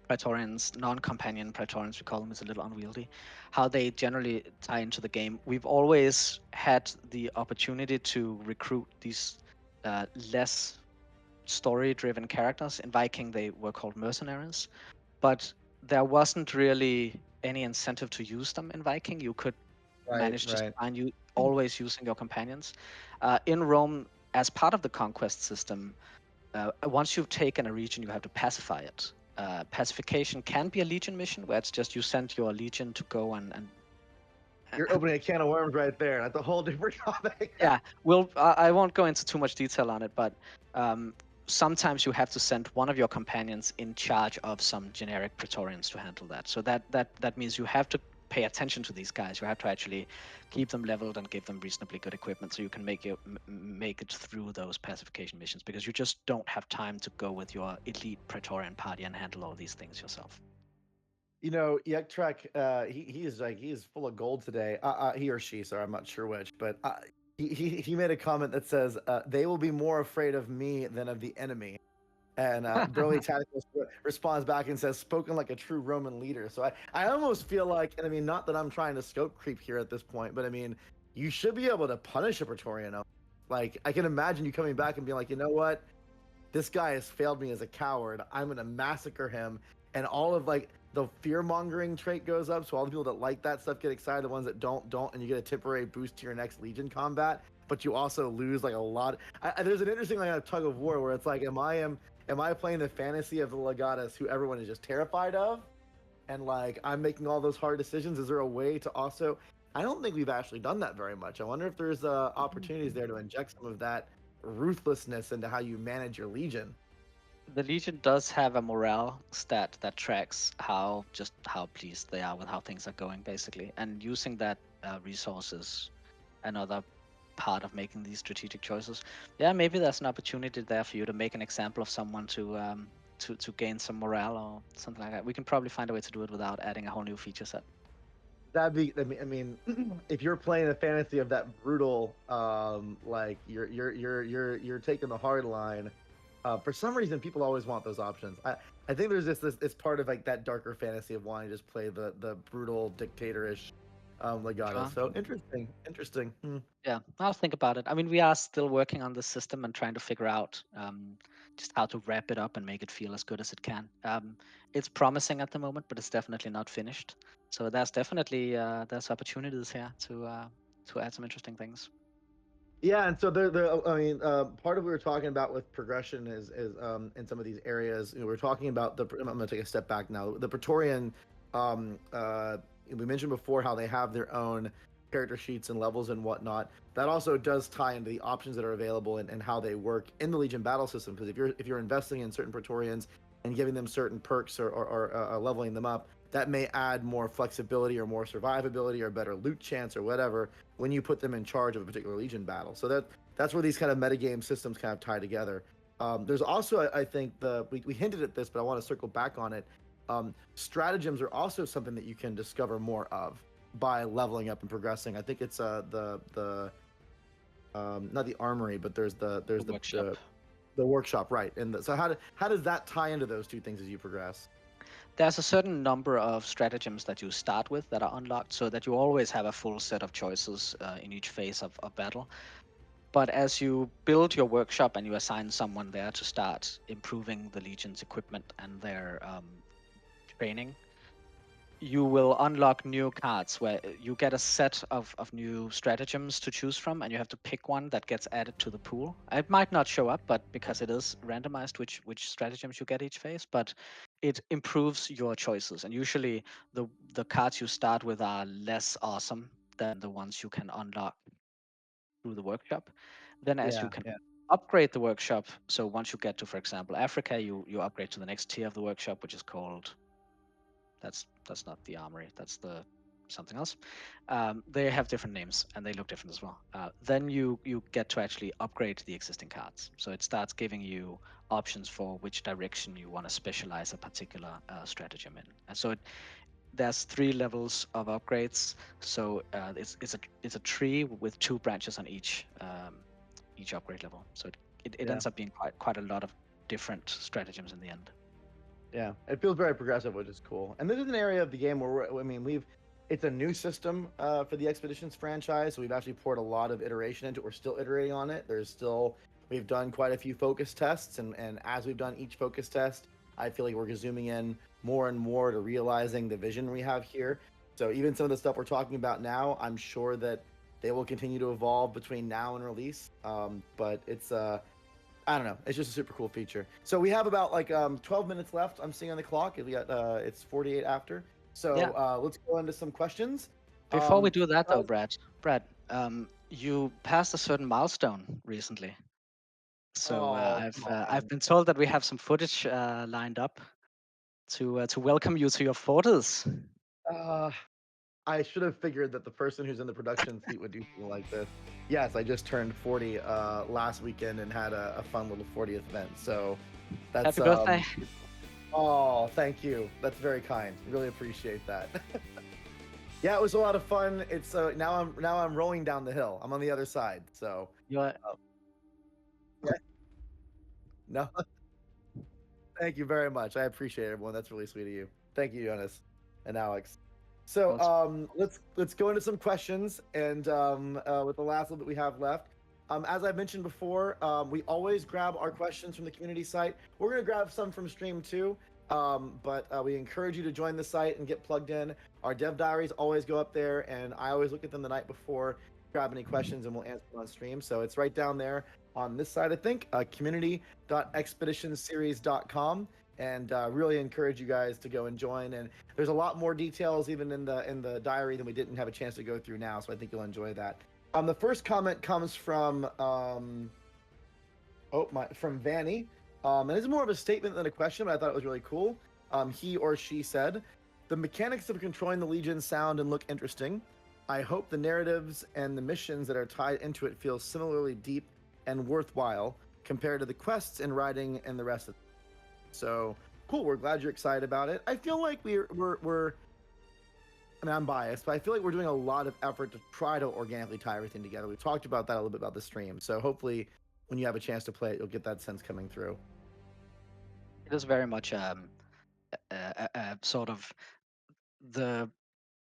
Praetorians, non-companion Praetorians, we call them, is a little unwieldy, how they generally tie into the game. We've always had the opportunity to recruit these less story-driven characters. In Viking, they were called mercenaries, but there wasn't really any incentive to use them in Viking. You could manage to find you always using your companions. In Rome, as part of the conquest system, once you've taken a region, you have to pacify it. Pacification can be a legion mission, where it's just you send your legion to go and you're opening a can of worms right there. That's a whole different topic. Yeah, I won't go into too much detail on it, but sometimes you have to send one of your companions in charge of some generic Praetorians to handle that. So that means you have to pay attention to these guys. You have to actually keep them leveled and give them reasonably good equipment so you can make it through those pacification missions, because you just don't have time to go with your elite Praetorian party and handle all these things yourself. Yektrek, he is full of gold today. He or she, sorry, I'm not sure which, but he made a comment that says, "They will be more afraid of me than of the enemy." And Burly Tactical responds back and says, "Spoken like a true Roman leader." So I almost feel like, and I mean, not that I'm trying to scope creep here at this point, but I mean, you should be able to punish a Praetorian. Like, I can imagine you coming back and being like, you know what? This guy has failed me as a coward. I'm going to massacre him. And all of like the fear mongering trait goes up. So all the people that like that stuff get excited. The ones that don't. And you get a temporary boost to your next Legion combat. But you also lose like a lot. There's an interesting like tug of war where it's like, am I playing the fantasy of the Legatus who everyone is just terrified of? And like, I'm making all those hard decisions. Is there a way to also, I don't think we've actually done that very much. I wonder if there's opportunities there to inject some of that ruthlessness into how you manage your Legion. The Legion does have a morale stat that tracks how pleased they are with how things are going, basically. And using that resources, another part of making these strategic choices. Yeah, maybe there's an opportunity there for you to make an example of someone to gain some morale or something like that. We can probably find a way to do it without adding a whole new feature set. That'd be, I mean, if you're playing the fantasy of that brutal, like you're taking the hard line. For some reason, people always want those options. I think there's this part of like that darker fantasy of wanting to just play the brutal dictatorish Legatus. So interesting. Yeah, I'll think about it. I mean, we are still working on the system and trying to figure out just how to wrap it up and make it feel as good as it can. It's promising at the moment, but it's definitely not finished. So there's definitely there's opportunities here to add some interesting things. Yeah, and so I mean, part of what we were talking about with progression is in some of these areas. We're talking about I'm going to take a step back now. The Praetorian, we mentioned before how they have their own character sheets and levels and whatnot. That also does tie into the options that are available and how they work in the Legion battle system. Because if you're investing in certain Praetorians and giving them certain perks or leveling them up, that may add more flexibility or more survivability or better loot chance or whatever when you put them in charge of a particular Legion battle. So that's where these kind of metagame systems kind of tie together. There's also, I think, we hinted at this, but I want to circle back on it. Stratagems are also something that you can discover more of by leveling up and progressing. I think it's not the armory, but there's the workshop. The workshop, right? And so how does that tie into those two things as you progress? There's a certain number of stratagems that you start with that are unlocked, so that you always have a full set of choices in each phase of battle. But as you build your workshop and you assign someone there to start improving the Legion's equipment and their training, you will unlock new cards where you get a set of new stratagems to choose from, and you have to pick one that gets added to the pool. It might not show up, but because it is randomized which stratagems you get each phase, but it improves your choices. And usually the cards you start with are less awesome than the ones you can unlock through the workshop. Then as you can upgrade the workshop, so once you get to, for example, Africa, you upgrade to the next tier of the workshop, which is called, that's not the armory, that's the something else. They have different names and they look different as well. Then you get to actually upgrade the existing cards. So it starts giving you options for which direction you want to specialize a particular stratagem in. And so there's 3 levels of upgrades. So it's a tree with 2 branches on each upgrade level. So it ends up being quite a lot of different stratagems in the end. Yeah, it feels very progressive, which is cool. And this is an area of the game where it's a new system for the Expeditions franchise. So we've actually poured a lot of iteration into it. We're still iterating on it. We've done quite a few focus tests, and as we've done each focus test, I feel like we're zooming in more and more to realizing the vision we have here. So even some of the stuff we're talking about now, I'm sure that they will continue to evolve between now and release. But it's I don't know. It's just a super cool feature. So we have about 12 minutes left. I'm seeing on the clock. We got it's 48 after. So let's go into some questions. Before we do that, though, Brad, you passed a certain milestone recently. So I've been told that we have some footage lined up to welcome you to your 40s. I should have figured that the person who's in the production seat would do something like this. Yes, I just turned 40 last weekend and had a fun little 40th event. So that's happy birthday. Oh, thank you. That's very kind. Really appreciate that. Yeah, it was a lot of fun. It's now I'm rolling down the hill. I'm on the other side. So You're yeah. No, thank you very much. I appreciate it, everyone. That's really sweet of you. Thank you, Jonas and Alex. So let's go into some questions, and with the last little bit we have left. As I mentioned before, we always grab our questions from the community site. We're going to grab some from stream too, but we encourage you to join the site and get plugged in. Our dev diaries always go up there, and I always look at them the night before, grab any questions, and we'll answer them on stream. So it's right down there on this side, I think, community.expeditionsseries.com. And really encourage you guys to go and join. And there's a lot more details even in the diary than we didn't have a chance to go through now, so I think you'll enjoy that. The first comment comes from from Vanny, and it's more of a statement than a question, but I thought it was really cool. He or she said, "The mechanics of controlling the Legion sound and look interesting. I hope the narratives and the missions that are tied into it feel similarly deep and worthwhile compared to the quests and writing and the rest of it." So cool. We're glad you're excited about it. I feel like we're I mean, I'm biased, but I feel like we're doing a lot of effort to try to organically tie everything together. We've talked about that a little bit about the stream. So hopefully when you have a chance to play it, you'll get that sense coming through. It is very much sort of the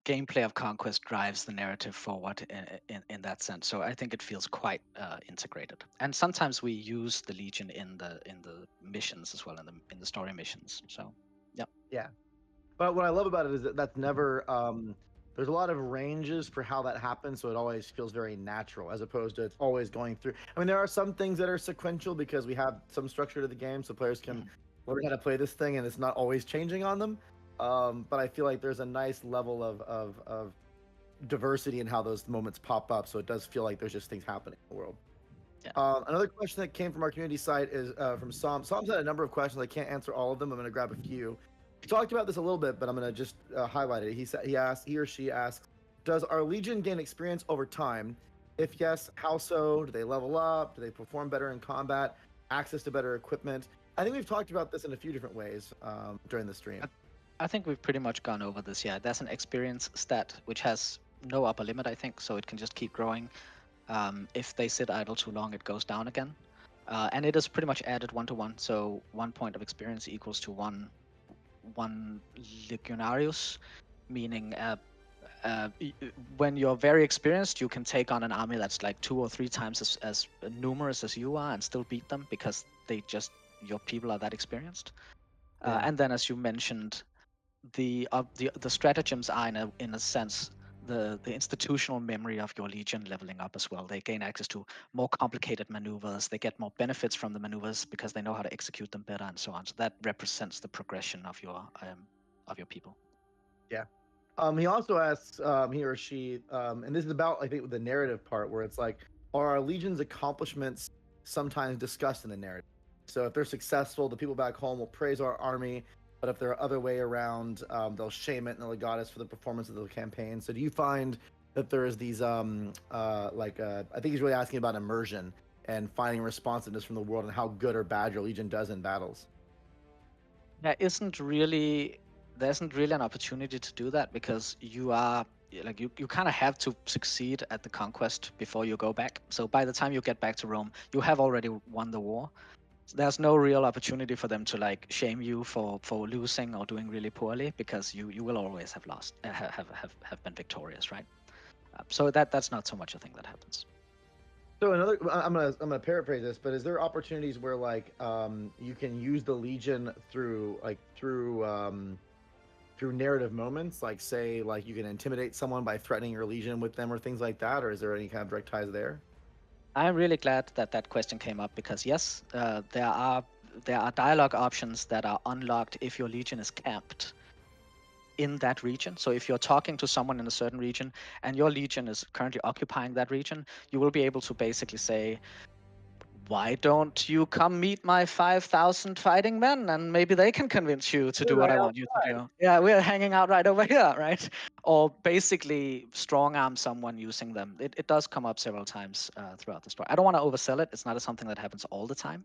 gameplay of Conquest drives the narrative forward in that sense. So I think it feels quite integrated. And sometimes we use the Legion in the missions as well, in the story missions. So yeah. But what I love about it is that that's never there's a lot of ranges for how that happens, so it always feels very natural, as opposed to it's always going through. I mean, there are some things that are sequential because we have some structure to the game, so players can learn how to play this thing, and it's not always changing on them. But I feel like there's a nice level of diversity in how those moments pop up, so it does feel like there's just things happening in the world. Yeah. Another question that came from our community site is from Som. Som's had a number of questions. I can't answer all of them. I'm going to grab a few. We talked about this a little bit, but I'm going to just highlight it. He or she asks, "Does our Legion gain experience over time? If yes, how so? Do they level up? Do they perform better in combat? Access to better equipment?" I think we've talked about this in a few different ways during the stream. I think we've pretty much gone over this. Yeah, there's an experience stat which has no upper limit, I think, so it can just keep growing. If they sit idle too long, it goes down again. And it is pretty much added 1-to-1. So 1 point of experience equals to one legionarius, meaning when you're very experienced, you can take on an army that's like 2 or 3 times as numerous as you are and still beat them because your people are that experienced. And then, as you mentioned, the stratagems are in a sense the institutional memory of your Legion leveling up as well. They gain access to more complicated maneuvers. They get more benefits from the maneuvers because they know how to execute them better and so on. So that represents the progression of your people. Yeah. He also asks, he or she, and this is about, I think, the narrative part where it's like, are our Legion's accomplishments sometimes discussed in the narrative? So if they're successful, the people back home will praise our army, but if they're other way around, they'll shame it and they'll legate us for the performance of the campaign. So do you find that there's these, I think he's really asking about immersion and finding responsiveness from the world and how good or bad your Legion does in battles? There isn't really an opportunity to do that because you kind of have to succeed at the conquest before you go back. So by the time you get back to Rome, you have already won the war. So there's no real opportunity for them to like shame you for losing or doing really poorly because you will always have lost, have been victorious, right? So that's not so much a thing that happens. So I'm gonna paraphrase this, but is there opportunities where like you can use the Legion through narrative moments, like say like you can intimidate someone by threatening your Legion with them or things like that, or is there any kind of direct ties there? I'm really glad that question came up because yes, there are dialogue options that are unlocked if your Legion is camped in that region. So if you're talking to someone in a certain region and your Legion is currently occupying that region, you will be able to basically say, "Why don't you come meet my 5,000 fighting men and maybe they can convince you to do what I want you to do." Yeah, we're hanging out right over here, right? Or basically strong arm someone using them. It does come up several times throughout the story. I don't want to oversell it. It's not something that happens all the time.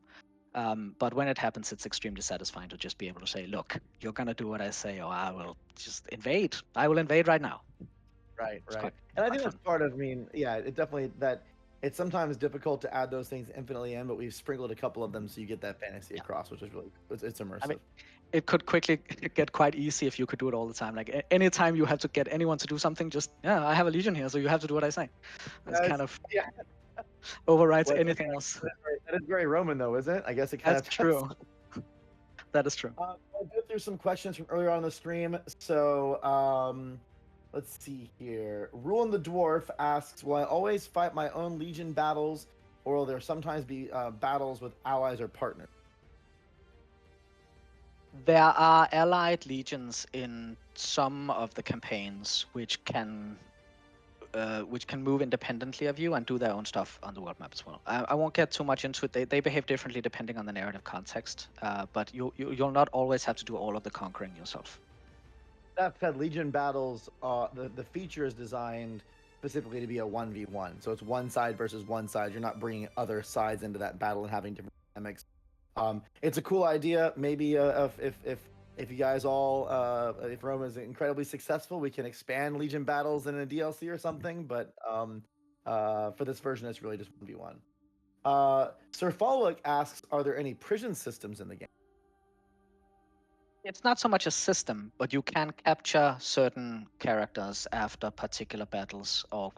But when it happens, it's extremely satisfying to just be able to say, "Look, you're going to do what I say or I will just invade. I will invade right now." Right. It's quite And I quite think that's fun. part of. I mean, yeah, it definitely that. It's sometimes difficult to add those things infinitely in, but we've sprinkled a couple of them so you get that fantasy Yeah. across, which is really it's I mean, immersive. it could quickly get quite easy if you could do it all the time. Like anytime you have to get anyone to do something, just I have a legion here, so you have to do what I say. It's Yes, kind of yeah. overrides Well, anything else. that is very Roman, though, isn't it? I guess it kind That's of does. true. That is true. I'll go through some questions from earlier on the stream. So, let's see here. Ruin the Dwarf asks, "Will I always fight my own Legion battles, or will there sometimes be battles with allies or partners?" There are allied legions in some of the campaigns which can move independently of you and do their own stuff on the world map as well. I won't get too much into it. They behave differently depending on the narrative context, but you'll not always have to do all of the conquering yourself. That said, Legion battles, the feature is designed specifically to be a 1v1. So it's one side versus one side. You're not bringing other sides into that battle and having different dynamics. It's a cool idea. Maybe if you guys all, if Rome is incredibly successful, we can expand Legion battles in a DLC or something. But for this version, it's really just 1v1. Sir Followick asks, "Are there any prison systems in the game?" It's not so much a system, but you can capture certain characters after particular battles or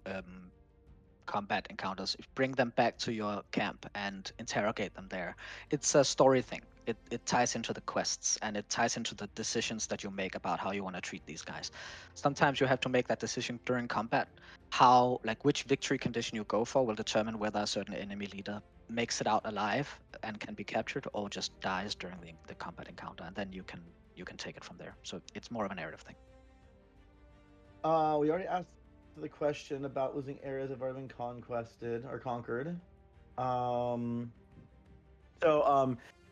combat encounters, bring them back to your camp and interrogate them there. It's a story thing. It ties into the quests and it ties into the decisions that you make about how you want to treat these guys. Sometimes you have to make that decision during combat. Which victory condition you go for will determine whether a certain enemy leader makes it out alive and can be captured or just dies during the combat encounter, and then you can take it from there. So it's more of a narrative thing. We already asked the question about losing areas that have already been conquered.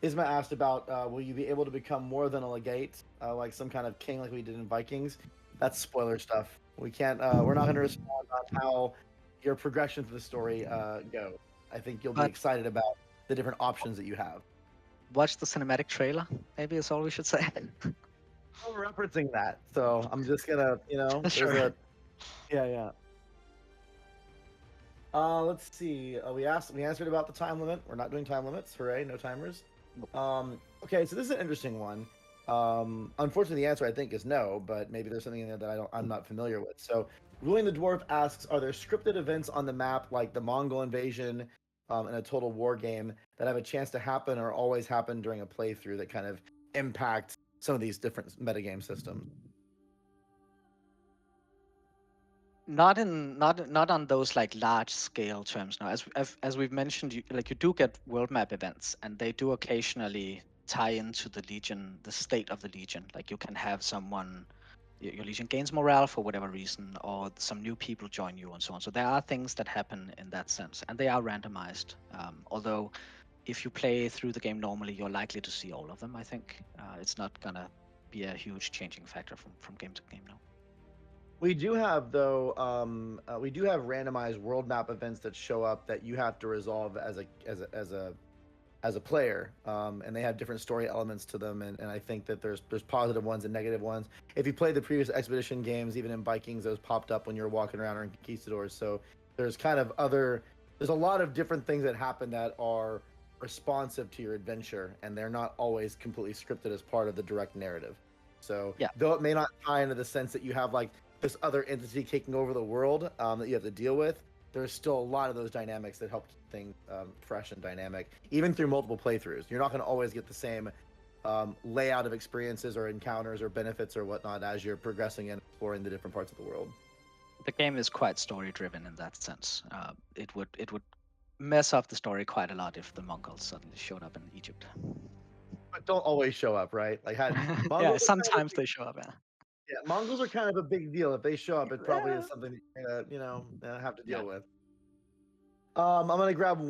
Isma asked about will you be able to become more than a legate, like some kind of king like we did in Vikings? That's spoiler stuff. We can't. We're not going to respond on how your progression through the story go. I think you'll be But excited about the different options that you have. watch the cinematic trailer, maybe is all we should say. I'm referencing that, so I'm just gonna, Sure. there's a, yeah. Let's see. We answered about the time limit. We're not doing time limits. Hooray, no timers. Okay, so this is an interesting one. Unfortunately, the answer I think is no, but maybe there's something in there that I'm not familiar with. So, Ruling the Dwarf asks, "Are there scripted events on the map like the Mongol invasion in a Total War game that have a chance to happen or always happen during a playthrough that kind of impact some of these different metagame systems?" Not on those like large scale terms now. As we've mentioned, you do get world map events, and they do occasionally tie into the Legion, the state of the Legion. Like you can have your Legion gains morale for whatever reason, or some new people join you, and so on. So there are things that happen in that sense, and they are randomized. Although, if you play through the game normally, you're likely to see all of them. I think it's not gonna be a huge changing factor from game to game now. We do have randomized world map events that show up that you have to resolve as a player, and they have different story elements to them. And I think that there's positive ones and negative ones. If you played the previous Expedition games, even in Vikings, those popped up when you're walking around or in Conquistadors. So there's there's a lot of different things that happen that are responsive to your adventure, and they're not always completely scripted as part of the direct narrative. So Yeah. though it may not tie into the sense that you have like this other entity taking over the world that you have to deal with, there's still a lot of those dynamics that help keep things fresh and dynamic, even through multiple playthroughs. You're not going to always get the same layout of experiences or encounters or benefits or whatnot as you're progressing and exploring the different parts of the world. The game is quite story driven in that sense. It would mess up the story quite a lot if the Mongols suddenly showed up in Egypt. But don't always show up, right? Like Yeah, sometimes they show up. Yeah, Mongols are kind of a big deal. If they show up, it probably is something that you're gonna, have to deal with. I'm gonna grab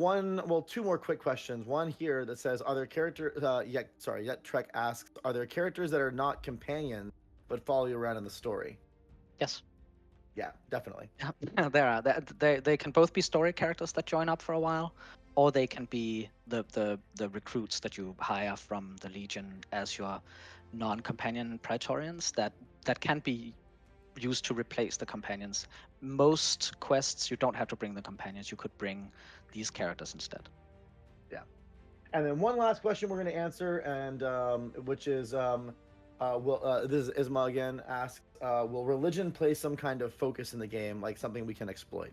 two more quick questions. One here that says, "Are there characters?" Yet Trek asks, "Are there characters that are not companions but follow you around in the story?" Yes. Yeah, definitely. Yeah, there are. They can both be story characters that join up for a while, or they can be the recruits that you hire from the Legion as your non-companion Praetorians that can be used to replace the companions. Most quests, you don't have to bring the companions. You could bring these characters instead. Yeah. And then one last question we're going to answer, and which is, this is Isma again asks, will religion play some kind of focus in the game, like something we can exploit?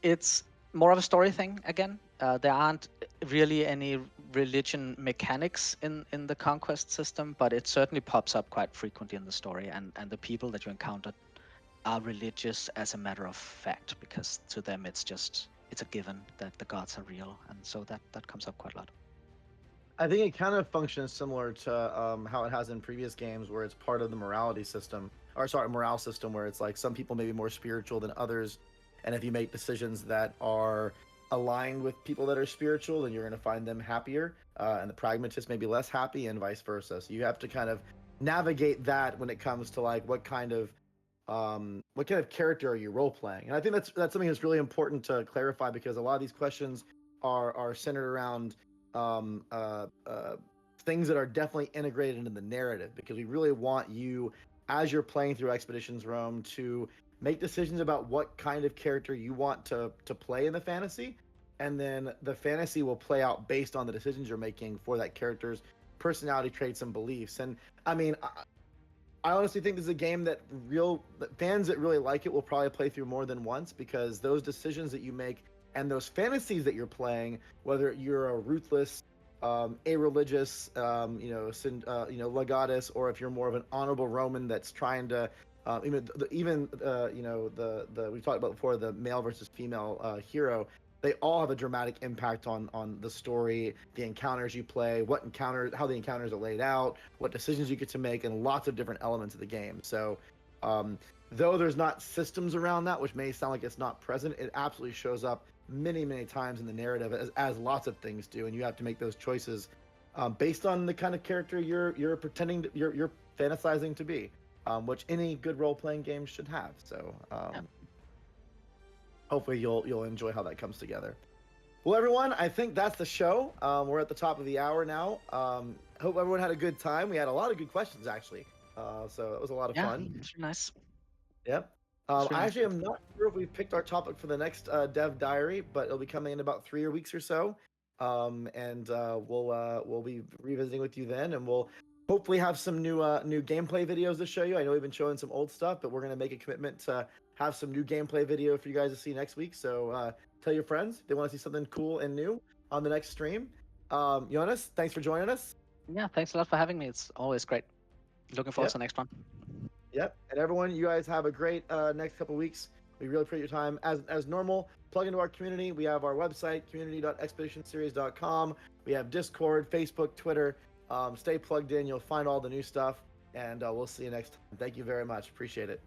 It's more of a story thing again. There aren't really any religion mechanics in the conquest system, but it certainly pops up quite frequently in the story, and the people that you encounter are religious as a matter of fact, because to them it's a given that the gods are real, and so that comes up quite a lot. I think it kind of functions similar to how it has in previous games, where it's part of the morale system, where it's like some people may be more spiritual than others, and if you make decisions that are aligned with people that are spiritual, then you're going to find them happier, and the pragmatists may be less happy, and vice versa. So you have to kind of navigate that when it comes to like what kind of character are you role playing. And I think that's something that's really important to clarify, because a lot of these questions are centered around things that are definitely integrated into the narrative, because we really want you, as you're playing through Expeditions Rome, to make decisions about what kind of character you want to play in the fantasy, and then the fantasy will play out based on the decisions you're making for that character's personality traits and beliefs. And I mean, I honestly think this is a game that fans that really like it will probably play through more than once, because those decisions that you make and those fantasies that you're playing, whether you're a ruthless, a-religious, legatus, or if you're more of an honorable Roman that's trying to, we've talked about before, the male versus female hero, they all have a dramatic impact on the story, the encounters you play, how the encounters are laid out, what decisions you get to make, and lots of different elements of the game. So though there's not systems around that, which may sound like it's not present, it absolutely shows up many, many times in the narrative, as lots of things do, and you have to make those choices based on the kind of character you're pretending you're fantasizing to be, which any good role-playing game should have. So hopefully you'll enjoy how that comes together. Well, everyone, I think that's the show. We're at the top of the hour now. Hope everyone had a good time. We had a lot of good questions, actually, so it was a lot of fun. It's nice. Yep. I actually am not sure if we've picked our topic for the next Dev Diary, but it'll be coming in about 3 weeks or so. And we'll be revisiting with you then, and we'll hopefully have some new gameplay videos to show you. I know we've been showing some old stuff, but we're going to make a commitment to have some new gameplay video for you guys to see next week. So tell your friends if they want to see something cool and new on the next stream. Jonas, thanks for joining us. Yeah, thanks a lot for having me. It's always great. Looking forward to the next one. Yep. And everyone, you guys have a great next couple weeks. We really appreciate your time. As normal, plug into our community. We have our website, community.expeditionseries.com. We have Discord, Facebook, Twitter. Stay plugged in. You'll find all the new stuff. And we'll see you next time. Thank you very much. Appreciate it.